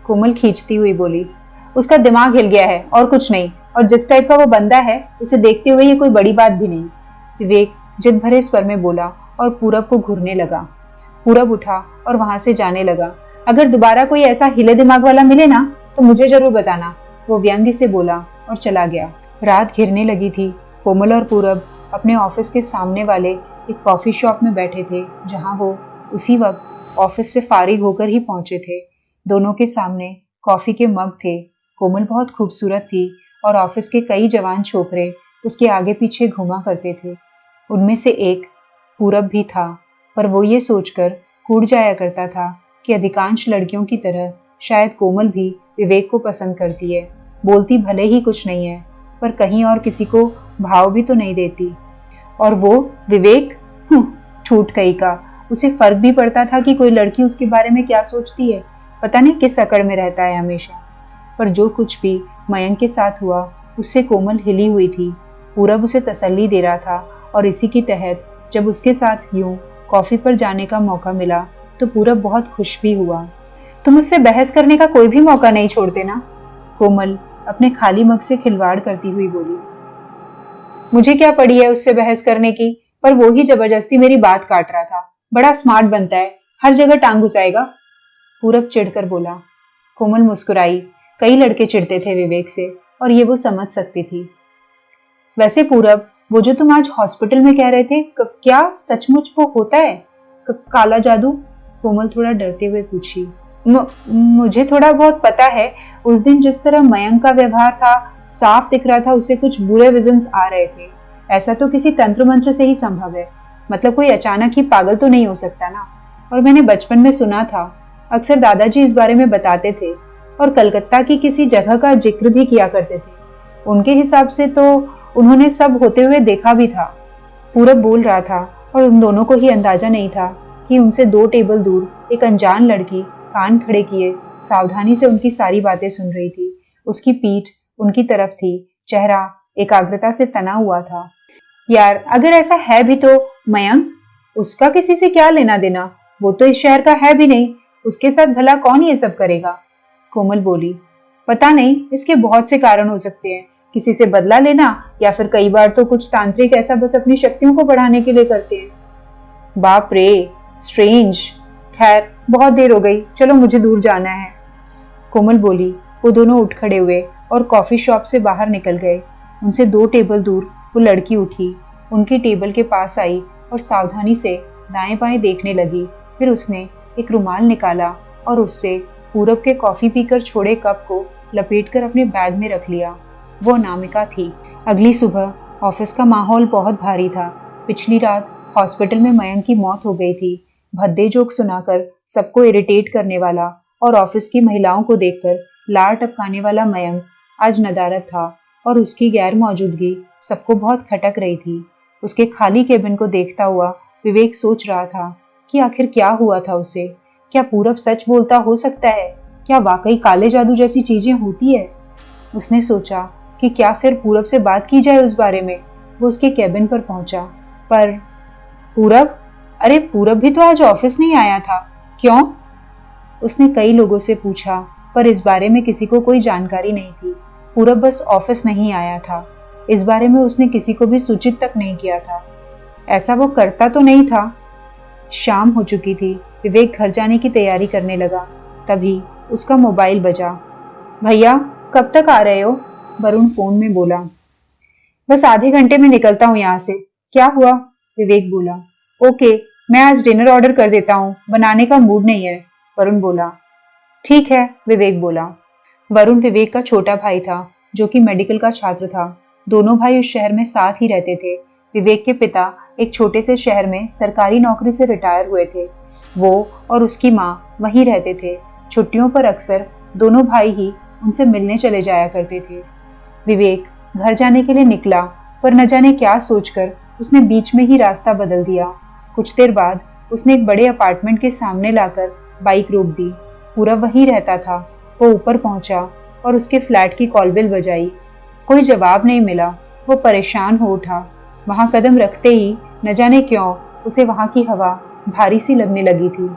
कोमल खींचती हुई बोली। उसका दिमाग हिल गया है और कुछ नहीं, और जिस टाइप का वो बंदा है उसे देखते हुए ये कोई बड़ी बात भी नहीं, विवेक जिद भरे स्वर में बोला और पूरब को घूरने लगा। पूरब उठा और वहां से जाने लगा। अगर दोबारा कोई ऐसा हिले दिमाग वाला मिले ना तो मुझे जरूर बताना, वो व्यंग्य से बोला और चला गया। रात घिरने लगी थी। कोमल और पूरब अपने ऑफिस के सामने वाले एक कॉफी शॉप में बैठे थे, जहां वो उसी वक्त ऑफिस से फारिग होकर ही पहुंचे थे। दोनों के सामने कॉफी के मग थे। कोमल बहुत खूबसूरत थी और ऑफिस के कई जवान छोकरे उसके आगे पीछे घूमा करते थे। उनमें से एक पूरब भी था, पर वो ये सोचकर कूड़ जाया करता था कि अधिकांश लड़कियों की तरह शायद कोमल भी विवेक को पसंद करती है। बोलती भले ही कुछ नहीं है, पर कहीं और किसी को भाव भी तो नहीं देती। और वो विवेक, ठूठ कहीं का, उसे फर्क भी पड़ता था कि कोई लड़की उसके बारे में क्या सोचती है? पता नहीं किस अकड़ में रहता है हमेशा। पर जो कुछ भी मयंक के साथ हुआ उससे कोमल हिली हुई थी। पूरब उसे तसल्ली दे रहा था और इसी के तहत जब उसके साथ यूं कॉफी पर जाने का मौका मिला तो पूरब बहुत खुश भी हुआ। तुम उससे बहस करने का कोई भी मौका नहीं छोड़ते ना? कोमल अपने खाली मग से खिलवाड़ करती हुई बोली। मुझे क्या पड़ी है उससे बहस करने की, पर वो ही जबरदस्ती मेरी बात काट रहा था। बड़ा स्मार्ट बनता है, हर जगह टांग घुसाएगा, पूरब चिढ़कर बोला। कोमल मुस्कुराई। कई लड़के चिढ़ते थे विवेक से और ये वो समझ सकती थी। वैसे पूरब, वो जो तुम आज हॉस्पिटल में कह रहे थे, क्या सचमुच वो होता है? काला जादू? कोमल थोड़ा डरते हुए पूछी। मुझे थोड़ा बहुत पता है। उस दिन जिस तरह मयंक का व्यवहार था, साफ दिख रहा था उसे कुछ बुरे विजन्स आ रहे थे। ऐसा तो किसी तंत्र मंत्र से ही संभव है, मतलब कोई अचानक ही पागल तो नहीं हो सकता ना। और मैंने बचपन में सुना था, अक्सर दादाजी इस बारे में बताते थे और कलकत्ता की किसी जगह का जिक्र भी किया करते थे। उनके हिसाब से तो उन्होंने सब होते हुए देखा भी था। पूरब बोल रहा था और उन दोनों को ही अंदाजा नहीं था कि उनसे 2 टेबल दूर एक अनजान लड़की कान खड़े किए सावधानी से उनकी सारी बातें सुन रही थी। उसकी पीठ उनकी तरफ थी, चेहरा एकाग्रता से तना हुआ था। यार, अगर ऐसा है भी तो मयंक, उसका किसी से क्या लेना देना? वो तो इस शहर का है भी नहीं, उसके साथ भला कौन ये सब करेगा? कोमल बोली। पता नहीं, इसके बहुत से कारण हो सकते हैं। किसी से बदला लेना, या फिर कई बार तो कुछ तांत्रिक ऐसा बस अपनी शक्तियों को बढ़ाने के लिए करते हैं। बाप रे, स्ट्रेंज। खैर, बहुत देर हो गई, चलो मुझे दूर जाना है, कोमल बोली। वो दोनों उठ खड़े हुए और कॉफी शॉप से बाहर निकल गए। उनसे 2 टेबल दूर वो लड़की उठी, उनकी टेबल के पास आई और सावधानी से दाएं बाएं देखने लगी। फिर उसने एक रुमाल निकाला और उससे पूरब के कॉफी पीकर छोड़े कप को लपेटकर अपने बैग में रख लिया। वो अनामिका थी। अगली सुबह ऑफिस का माहौल बहुत भारी था। पिछली रात हॉस्पिटल में मयंक की मौत हो गई थी। भद्दे जोक सुनाकर सबको इरिटेट करने वाला और ऑफिस की महिलाओं को देखकर लार टपकाने वाला मयंक आज नदारद था और उसकी गैर मौजूदगी सबको बहुत खटक रही थी। उसके खाली केबिन को देखता हुआ विवेक सोच रहा था कि आखिर क्या हुआ था उसे। क्या पूरब सच बोलता हो सकता है? क्या वाकई काले जादू जैसी चीजें होती है? उसने सोचा कि क्या फिर पूरब से बात की जाए उस बारे में। वो उसके केबिन पर पहुंचा, पर पूरब, अरे पूरब भी तो आज ऑफिस नहीं आया था, क्यों? उसने कई लोगों से पूछा, पर इस बारे में किसी को कोई जानकारी नहीं थी। पूरब बस ऑफिस नहीं आया था, इस बारे में उसने किसी को भी सूचित तक नहीं किया था। ऐसा वो करता तो नहीं था। शाम हो चुकी थी। विवेक घर जाने की तैयारी करने लगा। तभी उसका मोबाइल बजा। भैया कब तक आ रहे हो? वरुण फोन में बोला। बस आधे घंटे में निकलता हूँ यहाँ से। क्या हुआ? विवेक बोला। ओके, मैं आज डिनर ऑर्डर कर देता हूँ, बनाने का मूड नहीं है, वरुण बोला। ठीक है, विवेक बोला। वरुण विवेक का छोटा भाई था, जो कि मेडिकल का छात्र था। दोनों भाई उस शहर में साथ ही रहते थे। विवेक के पिता एक छोटे से शहर में सरकारी नौकरी से रिटायर हुए थे। वो और उसकी माँ वहीं रहते थे। छुट्टियों पर अक्सर दोनों भाई ही उनसे मिलने चले जाया करते थे। विवेक घर जाने के लिए निकला, पर न जाने क्या सोचकर उसने बीच में ही रास्ता बदल दिया। कुछ देर बाद उसने एक बड़े अपार्टमेंट के सामने लाकर बाइक रोक दी। पूरा वहीं रहता था। वो ऊपर पहुंचा और उसके फ्लैट की कॉलबेल बजाई। कोई जवाब नहीं मिला। वो परेशान हो उठा। वहां कदम रखते ही न जाने क्यों उसे वहां की हवा भारी सी लगने लगी थी।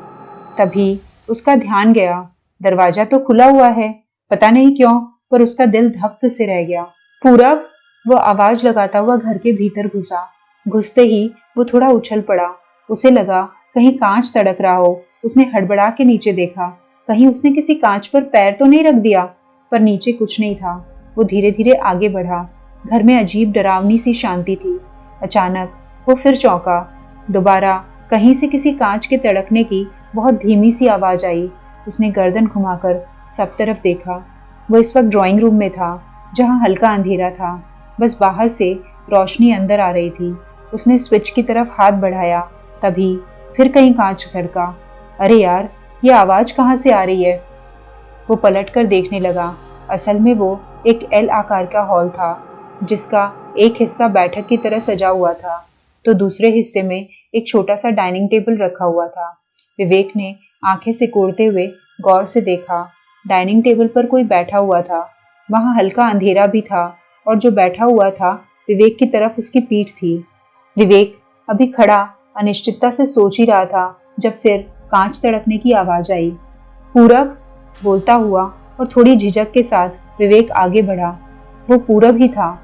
तभी उसका ध्यान गया, दरवाजा तो खुला हुआ है। पता नहीं क्यों, पर उसका दिल धक से रह गया। पूरब, वो आवाज लगाता हुआ घर के भीतर घुसा। घुसते ही वो थोड़ा उछल पड़ा। उसे लगा कहीं कांच तड़क रहा हो। उसने हड़बड़ा के नीचे देखा, कहीं उसने किसी कांच पर पैर तो नहीं रख दिया, पर नीचे कुछ नहीं था। वो धीरे धीरे आगे बढ़ा। घर में अजीब डरावनी सी शांति थी। अचानक वो फिर चौंका। दोबारा कहीं से किसी कांच के तड़कने की बहुत धीमी सी आवाज आई। उसने गर्दन घुमाकर सब तरफ देखा। वो इस वक्त ड्राइंग रूम में था, जहां हल्का अंधेरा था। बस बाहर से रोशनी अंदर आ रही थी। उसने स्विच की तरफ हाथ बढ़ाया। तभी फिर कहीं कांच धड़का। अरे यार, ये आवाज कहाँ से आ रही है? वो पलट कर देखने लगा। असल में वो एक एल आकार का हॉल था, जिसका एक हिस्सा बैठक की तरह सजा हुआ था, तो दूसरे हिस्से में एक छोटा सा डाइनिंग टेबल रखा हुआ था। विवेक ने आंखें सिकोड़ते हुए गौर से देखा। डाइनिंग टेबल पर कोई बैठा हुआ था। वहां हल्का अंधेरा भी था, और जो बैठा हुआ था विवेक की तरफ उसकी पीठ थी। विवेक अभी खड़ा अनिश्चितता से सोच ही रहा था, जब फिर कांच तड़कने की आवाज आई। पूरब, बोलता हुआ और थोड़ी झिझक के साथ विवेक आगे बढ़ा। वो पूरब ही था।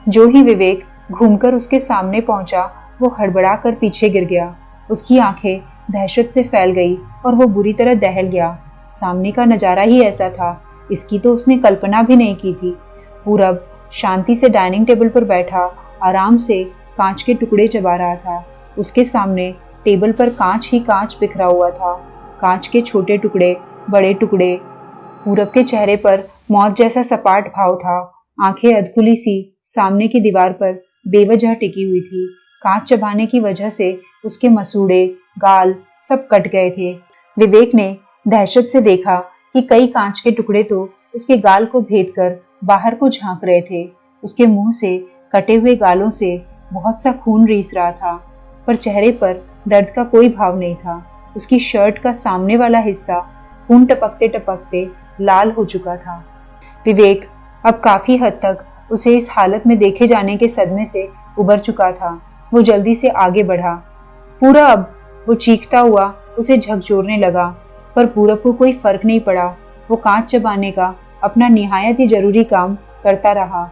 जो ही विवेक घूमकर उसके सामने पहुंचा, वो हड़बड़ा कर पीछे गिर गया। उसकी आंखें दहशत से फैल गई और वो बुरी तरह दहल गया। सामने का नजारा ही ऐसा था, इसकी तो उसने कल्पना भी नहीं की थी। पूरब शांति से डाइनिंग टेबल पर बैठा आराम से कांच के टुकड़े चबा रहा था। उसके सामने टेबल पर कांच ही कांच बिखरा हुआ था। कांच के छोटे टुकड़े, बड़े टुकड़े। पूरब के चेहरे पर मौत जैसा सपाट भाव था। आंखें अधखुली सी सामने की दीवार पर बेवजह टिकी हुई थी। कांच चबाने की वजह से उसके मसूड़े, गाल सब कट गए थे। विवेक ने दहशत से देखा कि कई कांच के टुकड़े तो उसके गाल को भेद कर बाहर को झांक रहे थे। उसके मुंह से कटे हुए गालों से बहुत सा खून रीस रहा था, पर चेहरे पर दर्द का कोई भाव नहीं था। उसकी शर्ट का सामने वाला हिस्सा खून टपकते टपकते लाल हो चुका था। विवेक अब काफी हद तक उसे इस हालत में देखे जाने के सदमे से उबर चुका था। वो जल्दी से आगे बढ़ा। पूरब, वो चीखता हुआ उसे झकझोरने लगा, पर पूरब को कोई फर्क नहीं पड़ा। वो कांच चबाने का अपना निहायत ही जरूरी काम करता रहा।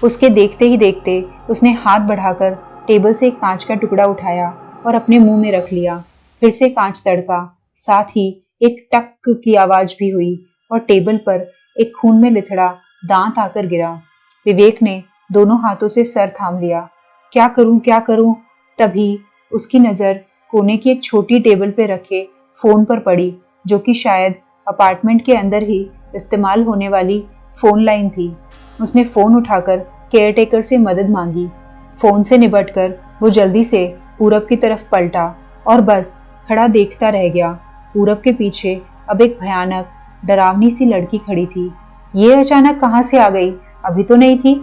उसके देखते ही देखते उसने हाथ बढ़ाकर टेबल से एक कांच का टुकड़ा उठाया और अपने मुंह में रख लिया। फिर से कांच तड़का, साथ ही एक टक की आवाज भी हुई और टेबल पर एक खून में लिथड़ा दांत आकर गिरा। विवेक ने दोनों हाथों से सर थाम लिया। क्या करूं, क्या करूं? तभी उसकी नजर कोने की एक छोटी टेबल पे रखे फोन पर पड़ी, जो कि शायद अपार्टमेंट के अंदर ही इस्तेमाल होने वाली फोन लाइन थी। उसने फोन उठाकर केयरटेकर से मदद मांगी। फोन से निपटकर वो जल्दी से पूरब की तरफ पलटा और बस खड़ा देखता रह गया। पूरब के पीछे अब एक भयानक डरावनी सी लड़की खड़ी थी। ये अचानक कहाँ से आ गई? अभी तो नहीं थी।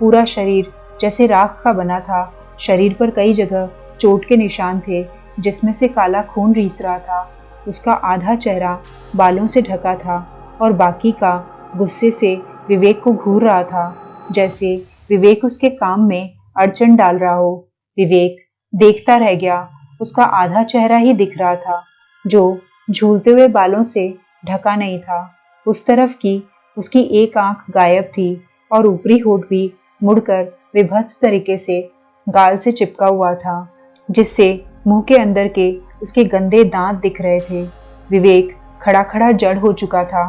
पूरा शरीर जैसे राख का बना था। शरीर पर कई जगह चोट के निशान थे, जिसमें से काला खून रीस रहा था। उसका आधा चेहरा बालों से ढका था और बाकी का गुस्से से विवेक को घूर रहा था, जैसे विवेक उसके काम में अड़चन डाल रहा हो। विवेक देखता रह गया। उसका आधा चेहरा ही दिख रहा था, जो झूलते हुए बालों से ढका नहीं था। उस तरफ की उसकी एक आंख गायब थी और ऊपरी होठ भी मुड़कर विभत्स तरीके से गाल से चिपका हुआ था, जिससे मुंह के अंदर के उसके गंदे दांत दिख रहे थे। विवेक खड़ा खड़ा जड़ हो चुका था।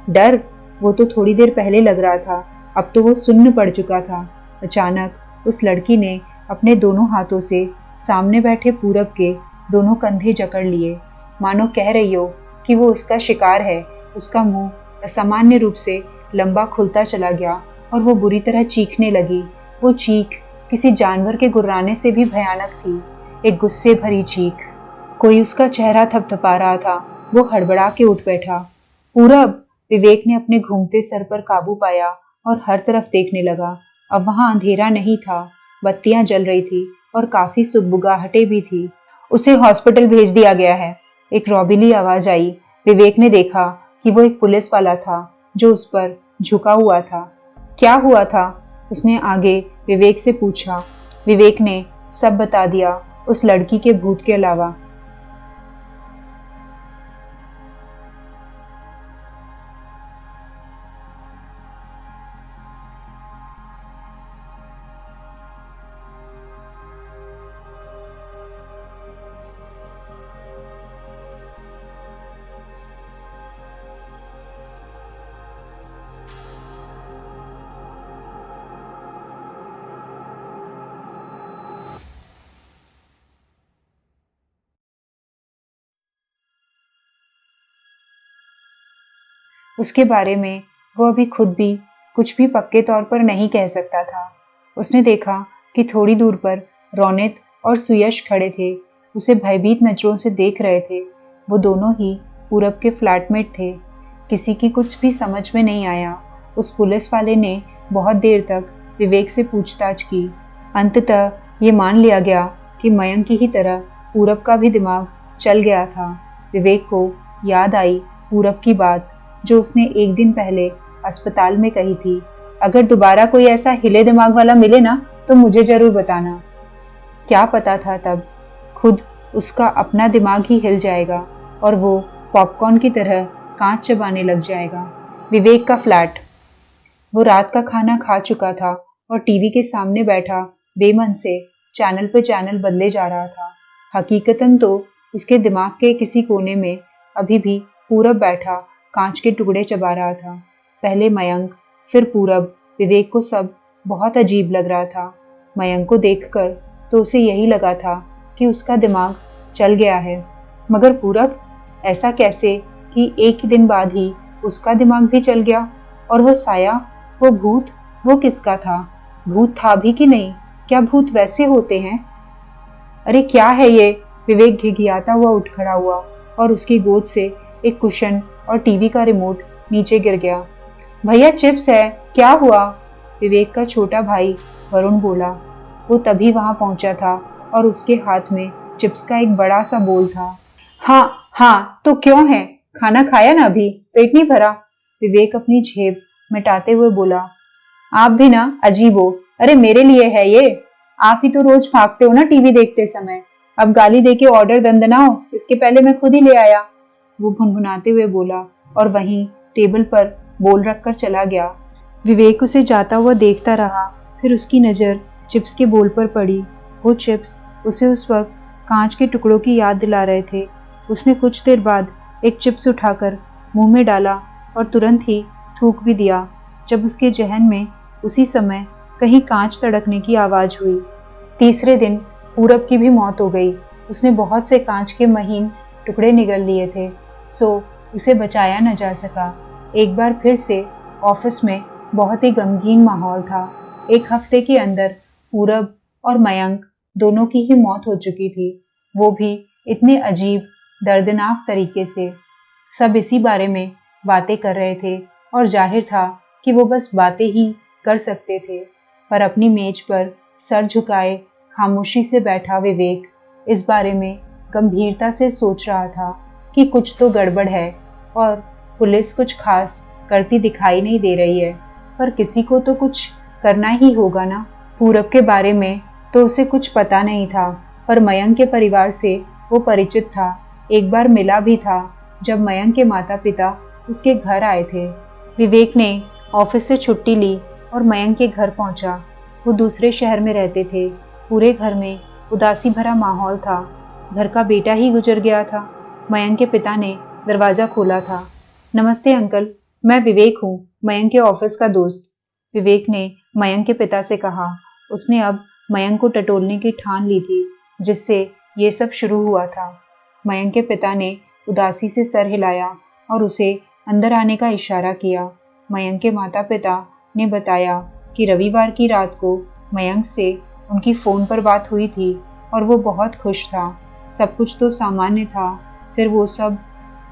डर, वो तो थोड़ी देर पहले लग रहा था, अब तो वो सुन्न पड़ चुका था। अचानक उस लड़की ने अपने दोनों हाथों से सामने बैठे पूरब के दोनों कंधे जकड़ लिए, मानो कह रही हो कि वो उसका शिकार है। उसका मुंह असामान्य रूप से लंबा खुलता चला गया और वो बुरी तरह चीखने लगी। वो चीख किसी जानवर के गुर्राने से भी भयानक थी, एक गुस्से भरी चीख। कोई उसका चेहरा थपथपा रहा था। वो हड़बड़ा के उठ बैठा। पूरब! विवेक ने अपने घूमते सर पर काबू पाया और हर तरफ देखने लगा। अब वहां अंधेरा नहीं था, बत्तियां जल रही थी और काफी सुगबुगाहटें भी थी। उसे हॉस्पिटल भेज दिया गया है, एक रौबीली आवाज आई। विवेक ने देखा कि वो एक पुलिस वाला था जो उस पर झुका हुआ था। क्या हुआ था? उसने आगे विवेक से पूछा। विवेक ने सब बता दिया, उस लड़की के भूत के अलावा। उसके बारे में वो अभी खुद भी कुछ भी पक्के तौर पर नहीं कह सकता था। उसने देखा कि थोड़ी दूर पर रौनित और सुयश खड़े थे, उसे भयभीत नजरों से देख रहे थे। वो दोनों ही पूरब के फ्लैटमेट थे। किसी की कुछ भी समझ में नहीं आया। उस पुलिस वाले ने बहुत देर तक विवेक से पूछताछ की। अंततः ये मान लिया गया कि मयंक की ही तरह पूरब का भी दिमाग चल गया था। विवेक को याद आई पूरब की बात जो उसने एक दिन पहले अस्पताल में कही थी। अगर दोबारा कोई ऐसा हिले दिमाग वाला मिले ना तो मुझे जरूर बताना। क्या पता था तब खुद उसका अपना दिमाग ही हिल जाएगा और वो पॉपकॉर्न की तरह कांच चबाने लग जाएगा। विवेक का फ्लैट। वो रात का खाना खा चुका था और टीवी के सामने बैठा बेमन से चैनल पे चैनल बदले जा रहा था। हकीकतन तो उसके दिमाग के किसी कोने में अभी भी पूरब बैठा कांच के टुकड़े चबा रहा था। पहले मयंक, फिर पूरब। विवेक को सब बहुत अजीब लग रहा था। मयंक को देखकर तो उसे यही लगा था कि उसका दिमाग चल गया है, मगर पूरब ऐसा कैसे कि एक ही दिन बाद ही उसका दिमाग भी चल गया? और वो साया, वो भूत, वो किसका था? भूत था भी कि नहीं? क्या भूत वैसे होते हैं? अरे क्या है ये? विवेक घिघियाता हुआ उठ खड़ा हुआ और उसकी गोद से एक कुशन और टीवी का रिमोट नीचे गिर गया। भैया चिप्स है, क्या हुआ? विवेक का छोटा भाई वरुण बोला। वो तभी वहां पहुंचा था और उसके हाथ में चिप्स का एक बड़ा सा बोल था। हाँ हाँ, तो क्यों है? खाना खाया ना अभी, पेट नहीं भरा? विवेक अपनी झेप मिटाते हुए बोला। आप भी ना अजीब हो। अरे मेरे लिए है ये, आप ही तो रोज भागते हो ना टीवी देखते समय। अब गाली देके ऑर्डर दंदनाओ, इसके पहले मैं खुद ही ले आया। वो भुनभुनाते हुए बोला और वहीं टेबल पर बोल रखकर चला गया। विवेक उसे जाता हुआ देखता रहा। फिर उसकी नज़र चिप्स के बोल पर पड़ी। वो चिप्स उसे उस वक्त कांच के टुकड़ों की याद दिला रहे थे। उसने कुछ देर बाद एक चिप्स उठाकर मुंह में डाला और तुरंत ही थूक भी दिया जब उसके जहन में उसी समय कहीं कांच तड़कने की आवाज़ हुई। तीसरे दिन पूरब की भी मौत हो गई। उसने बहुत से कांच के महीन टुकड़े निगल लिए थे, सो उसे बचाया न जा सका। एक बार फिर से ऑफिस में बहुत ही गमगीन माहौल था। एक हफ्ते के अंदर पूरब और मयंक दोनों की ही मौत हो चुकी थी, वो भी इतने अजीब दर्दनाक तरीके से। सब इसी बारे में बातें कर रहे थे और जाहिर था कि वो बस बातें ही कर सकते थे। पर अपनी मेज पर सर झुकाए खामोशी से बैठा विवेक इस बारे में गंभीरता से सोच रहा था कि कुछ तो गड़बड़ है और पुलिस कुछ खास करती दिखाई नहीं दे रही है, पर किसी को तो कुछ करना ही होगा ना। पूरब के बारे में तो उसे कुछ पता नहीं था, पर मयंक के परिवार से वो परिचित था। एक बार मिला भी था जब मयंक के माता पिता उसके घर आए थे। विवेक ने ऑफिस से छुट्टी ली और मयंक के घर पहुंचा। वो दूसरे शहर में रहते थे। पूरे घर में उदासी भरा माहौल था। घर का बेटा ही गुजर गया था। मयंक के पिता ने दरवाज़ा खोला था। नमस्ते अंकल, मैं विवेक हूँ, मयंक के ऑफिस का दोस्त। विवेक ने मयंक के पिता से कहा। उसने अब मयंक को टटोलने की ठान ली थी, जिससे ये सब शुरू हुआ था। मयंक के पिता ने उदासी से सर हिलाया और उसे अंदर आने का इशारा किया। मयंक के माता पिता ने बताया कि रविवार की रात को मयंक से उनकी फ़ोन पर बात हुई थी और वो बहुत खुश था। सब कुछ तो सामान्य था, फिर वो सब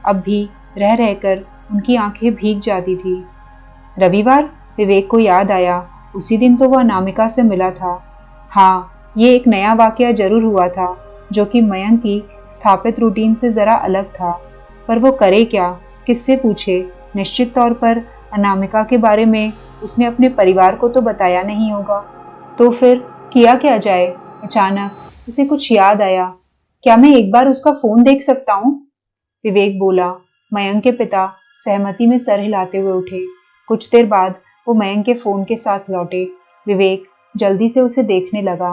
अब भी रह रहकर उनकी आंखें भीग जाती थी। रविवार? विवेक को याद आया, उसी दिन तो वह अनामिका से मिला था। हाँ, ये एक नया वाकया जरूर हुआ था, जो कि मयंक की स्थापित रूटीन से ज़रा अलग था। पर वो करे क्या, किससे पूछे? निश्चित तौर पर अनामिका के बारे में उसने अपने परिवार को तो बताया नहीं होगा। तो फिर किया क्या जाए? अचानक उसे कुछ याद आया। क्या मैं एक बार उसका फ़ोन देख सकता हूँ? विवेक बोला। मयंक के पिता सहमति में सर हिलाते हुए उठे। कुछ देर बाद वो मयंक के फ़ोन के साथ लौटे। विवेक जल्दी से उसे देखने लगा।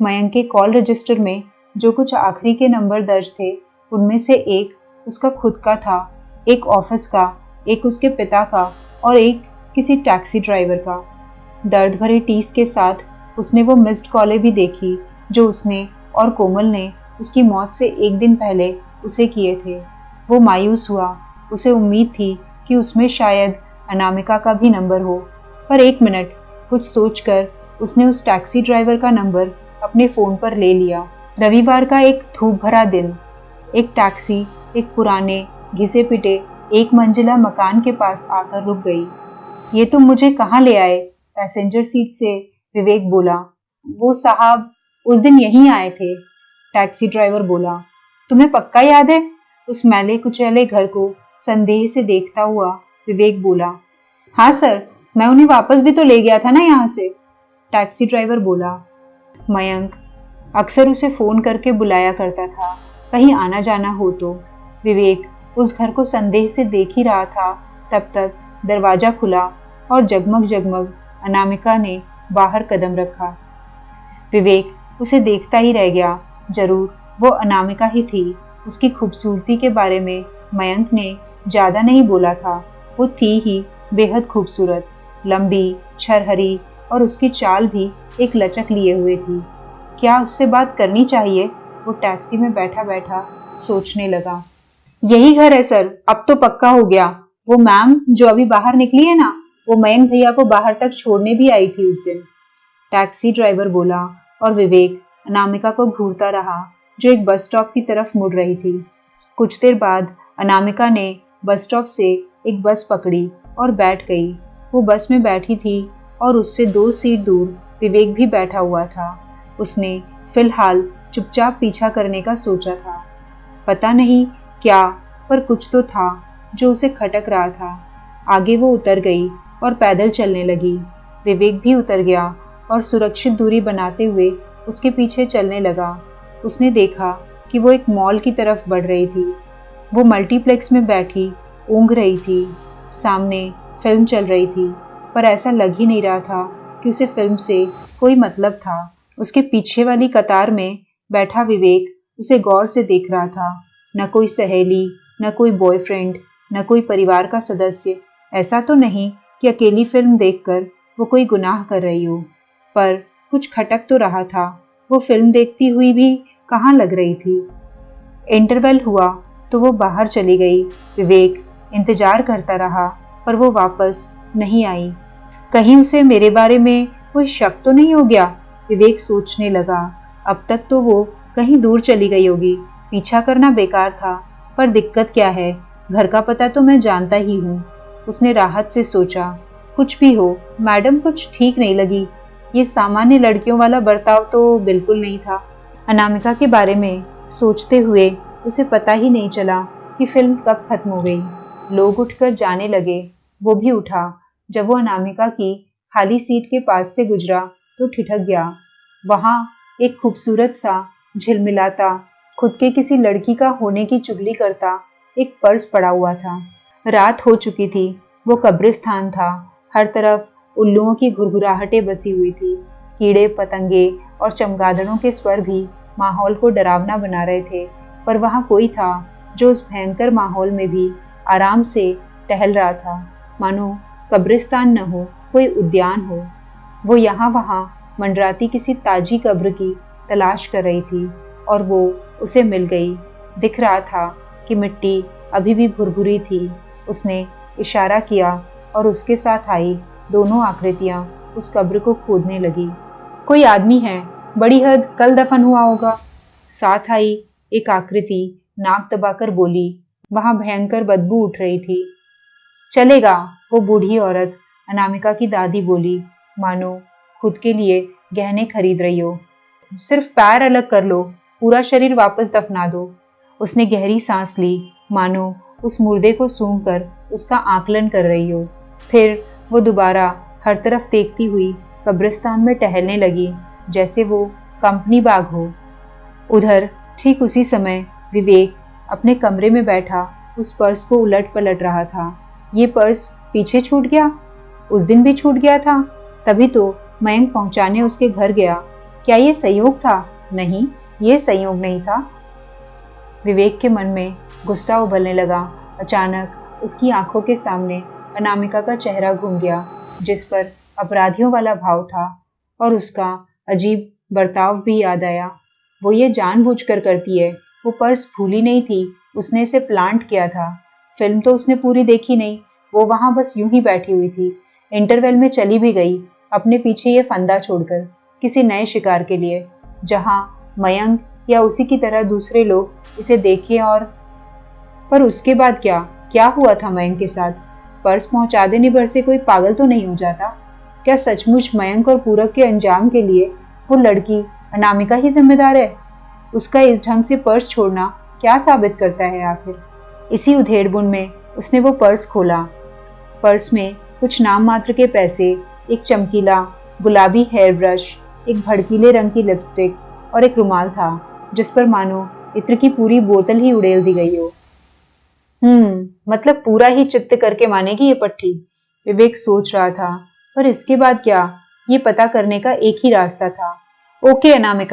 मयंक के कॉल रजिस्टर में जो कुछ आखिरी के नंबर दर्ज थे, उनमें से एक उसका खुद का था, एक ऑफिस का, एक उसके पिता का और एक किसी टैक्सी ड्राइवर का। दर्द भरे टीस के साथ उसने वो मिस्ड कॉलें भी देखी जो उसने और कोमल ने उसकी मौत से एक दिन पहले उसे किए थे। वो मायूस हुआ। उसे उम्मीद थी कि उसमें शायद अनामिका का भी नंबर हो। पर एक मिनट, कुछ सोचकर उसने उस टैक्सी ड्राइवर का नंबर अपने फ़ोन पर ले लिया। रविवार का एक धूप भरा दिन। एक टैक्सी एक पुराने घिसे पिटे एक मंजिला मकान के पास आकर रुक गई। ये तुम मुझे कहाँ ले आए? पैसेंजर सीट से विवेक बोला। वो साहब उस दिन यहीं आए थे, टैक्सी ड्राइवर बोला। तुम्हें पक्का याद है? उस मैले कुचैले घर को संदेह से देखता हुआ विवेक बोला। हाँ सर, मैं उन्हें वापस भी तो ले गया था ना यहाँ से, टैक्सी ड्राइवर बोला। मयंक अक्सर उसे फ़ोन करके बुलाया करता था, कहीं आना जाना हो तो। विवेक उस घर को संदेह से देख ही रहा था, तब तक दरवाज़ा खुला और जगमग जगमग अनामिका ने बाहर कदम रखा। विवेक उसे देखता ही रह गया। जरूर वो अनामिका ही थी। उसकी खूबसूरती के बारे में मयंक ने ज़्यादा नहीं बोला था। वो थी ही बेहद खूबसूरत, लंबी, छरहरी और उसकी चाल भी एक लचक लिए हुए थी। क्या उससे बात करनी चाहिए? वो टैक्सी में बैठा बैठा सोचने लगा। यही घर है सर, अब तो पक्का हो गया। वो मैम जो अभी बाहर निकली है ना, वो मयंक भैया को बाहर तक छोड़ने भी आई थी उस दिन, टैक्सी ड्राइवर बोला। और विवेक अनामिका को घूरता रहा, जो एक बस स्टॉप की तरफ मुड़ रही थी। कुछ देर बाद अनामिका ने बस स्टॉप से एक बस पकड़ी और बैठ गई। वो बस में बैठी थी और उससे 2 सीट दूर विवेक भी बैठा हुआ था। उसने फिलहाल चुपचाप पीछा करने का सोचा था। पता नहीं क्या, पर कुछ तो था जो उसे खटक रहा था। आगे वो उतर गई और पैदल चलने लगी। विवेक भी उतर गया और सुरक्षित दूरी बनाते हुए उसके पीछे चलने लगा। उसने देखा कि वो एक मॉल की तरफ बढ़ रही थी। वो मल्टीप्लेक्स में बैठी ऊँघ रही थी। सामने फिल्म चल रही थी, पर ऐसा लग ही नहीं रहा था कि उसे फिल्म से कोई मतलब था। उसके पीछे वाली कतार में बैठा विवेक उसे गौर से देख रहा था। न कोई सहेली, न कोई बॉयफ्रेंड, न कोई परिवार का सदस्य। ऐसा तो नहीं कि अकेली फिल्म देखकर वो कोई गुनाह कर रही हो, पर कुछ खटक तो रहा था। वो फिल्म देखती हुई भी कहाँ लग रही थी। इंटरवल हुआ तो वो बाहर चली गई। विवेक इंतजार करता रहा, पर वो वापस नहीं आई। कहीं उसे मेरे बारे में कोई शक तो नहीं हो गया, विवेक सोचने लगा। अब तक तो वो कहीं दूर चली गई होगी। पीछा करना बेकार था, पर दिक्कत क्या है, घर का पता तो मैं जानता ही हूँ। उसने राहत से सोचा। कुछ भी हो, मैडम कुछ ठीक नहीं लगी। ये सामान्य लड़कियों वाला बर्ताव तो बिल्कुल नहीं था। अनामिका के बारे में सोचते हुए उसे पता ही नहीं चला कि फिल्म कब खत्म हो गई। लोग उठकर जाने लगे। वो भी उठा। जब वो अनामिका की खाली सीट के पास से गुजरा तो ठिठक गया। वहाँ एक खूबसूरत सा, झिलमिलाता, खुद के किसी लड़की का होने की चुगली करता एक पर्स पड़ा हुआ था। रात हो चुकी थी। वो कब्रिस्तान था। हर तरफ उल्लुओं की घुरघुराहटें बसी हुई थी। कीड़े पतंगे और चमगादड़ों के स्वर भी माहौल को डरावना बना रहे थे, पर वहाँ कोई था जो उस भयंकर माहौल में भी आराम से टहल रहा था, मानो कब्रिस्तान न हो, कोई उद्यान हो। वो यहाँ वहाँ मंडराती किसी ताजी कब्र की तलाश कर रही थी और वो उसे मिल गई। दिख रहा था कि मिट्टी अभी भी भुरभुरी थी। उसने इशारा किया और उसके साथ आई दोनों आकृतियाँ उस कब्र को खोदने लगी। कोई आदमी है, बड़ी हद कल दफन हुआ होगा। साथ आई एक आकृति नाक दबाकर बोली। वहां भयंकर बदबू उठ रही थी। चलेगा, वो बूढ़ी औरत अनामिका की दादी बोली, मानो खुद के लिए गहने खरीद रही हो। सिर्फ पैर अलग कर लो, पूरा शरीर वापस दफना दो। उसने गहरी सांस ली, मानो उस मुर्दे को सूंघकर उसका आकलन कर रही हो। फिर वो दोबारा हर तरफ देखती हुई कब्रिस्तान में टहलने लगी, जैसे वो कंपनी बाग हो। उधर ठीक उसी समय विवेक अपने कमरे में बैठा उस पर्स को उलट पलट रहा था। ये पर्स पीछे छूट गया, उस दिन भी छूट गया था, तभी तो मयंक पहुंचाने उसके घर गया। क्या ये संयोग था? नहीं, ये संयोग नहीं था। विवेक के मन में गुस्सा उबलने लगा। अचानक उसकी आंखों के सामने अनामिका का चेहरा घूम गया, जिस पर अपराधियों वाला भाव था, और उसका अजीब बर्ताव भी याद आया। वो ये जानबूझकर करती है। वो पर्स भूली नहीं थी, उसने इसे प्लांट किया था। फिल्म तो उसने पूरी देखी नहीं, वो वहां बस यूं ही बैठी हुई थी। इंटरवल में चली भी गई, अपने पीछे ये फंदा छोड़कर, किसी नए शिकार के लिए, जहां मयंक या उसी की तरह दूसरे लोग इसे देखें। और पर उसके बाद क्या हुआ था मयंक के साथ? पर्स पहुंचा देने भर से कोई पागल तो नहीं हो जाता? क्या सचमुच मयंक और पूरब के अंजाम के लिए वो लड़की अनामिका ही जिम्मेदार है? उसका इस ढंग से पर्स छोड़ना क्या साबित करता है आखिर? इसी उधेड़बुन में उसने वो पर्स खोला। पर्स में कुछ नाम मात्र के पैसे, एक चमकीला गुलाबी हेयर ब्रश, एक भड़कीले रंग की लिपस्टिक और एक रुमाल था, जिस पर मानो इत्र की पूरी बोतल ही उड़ेल दी गई हो। मतलब पूरा ही चित्त करके मानेगी ये पट्टी, विवेक सोच रहा था। पर इसके बाद क्या? ये पता करने का एक ही रास्ता था। ओके अनामिका,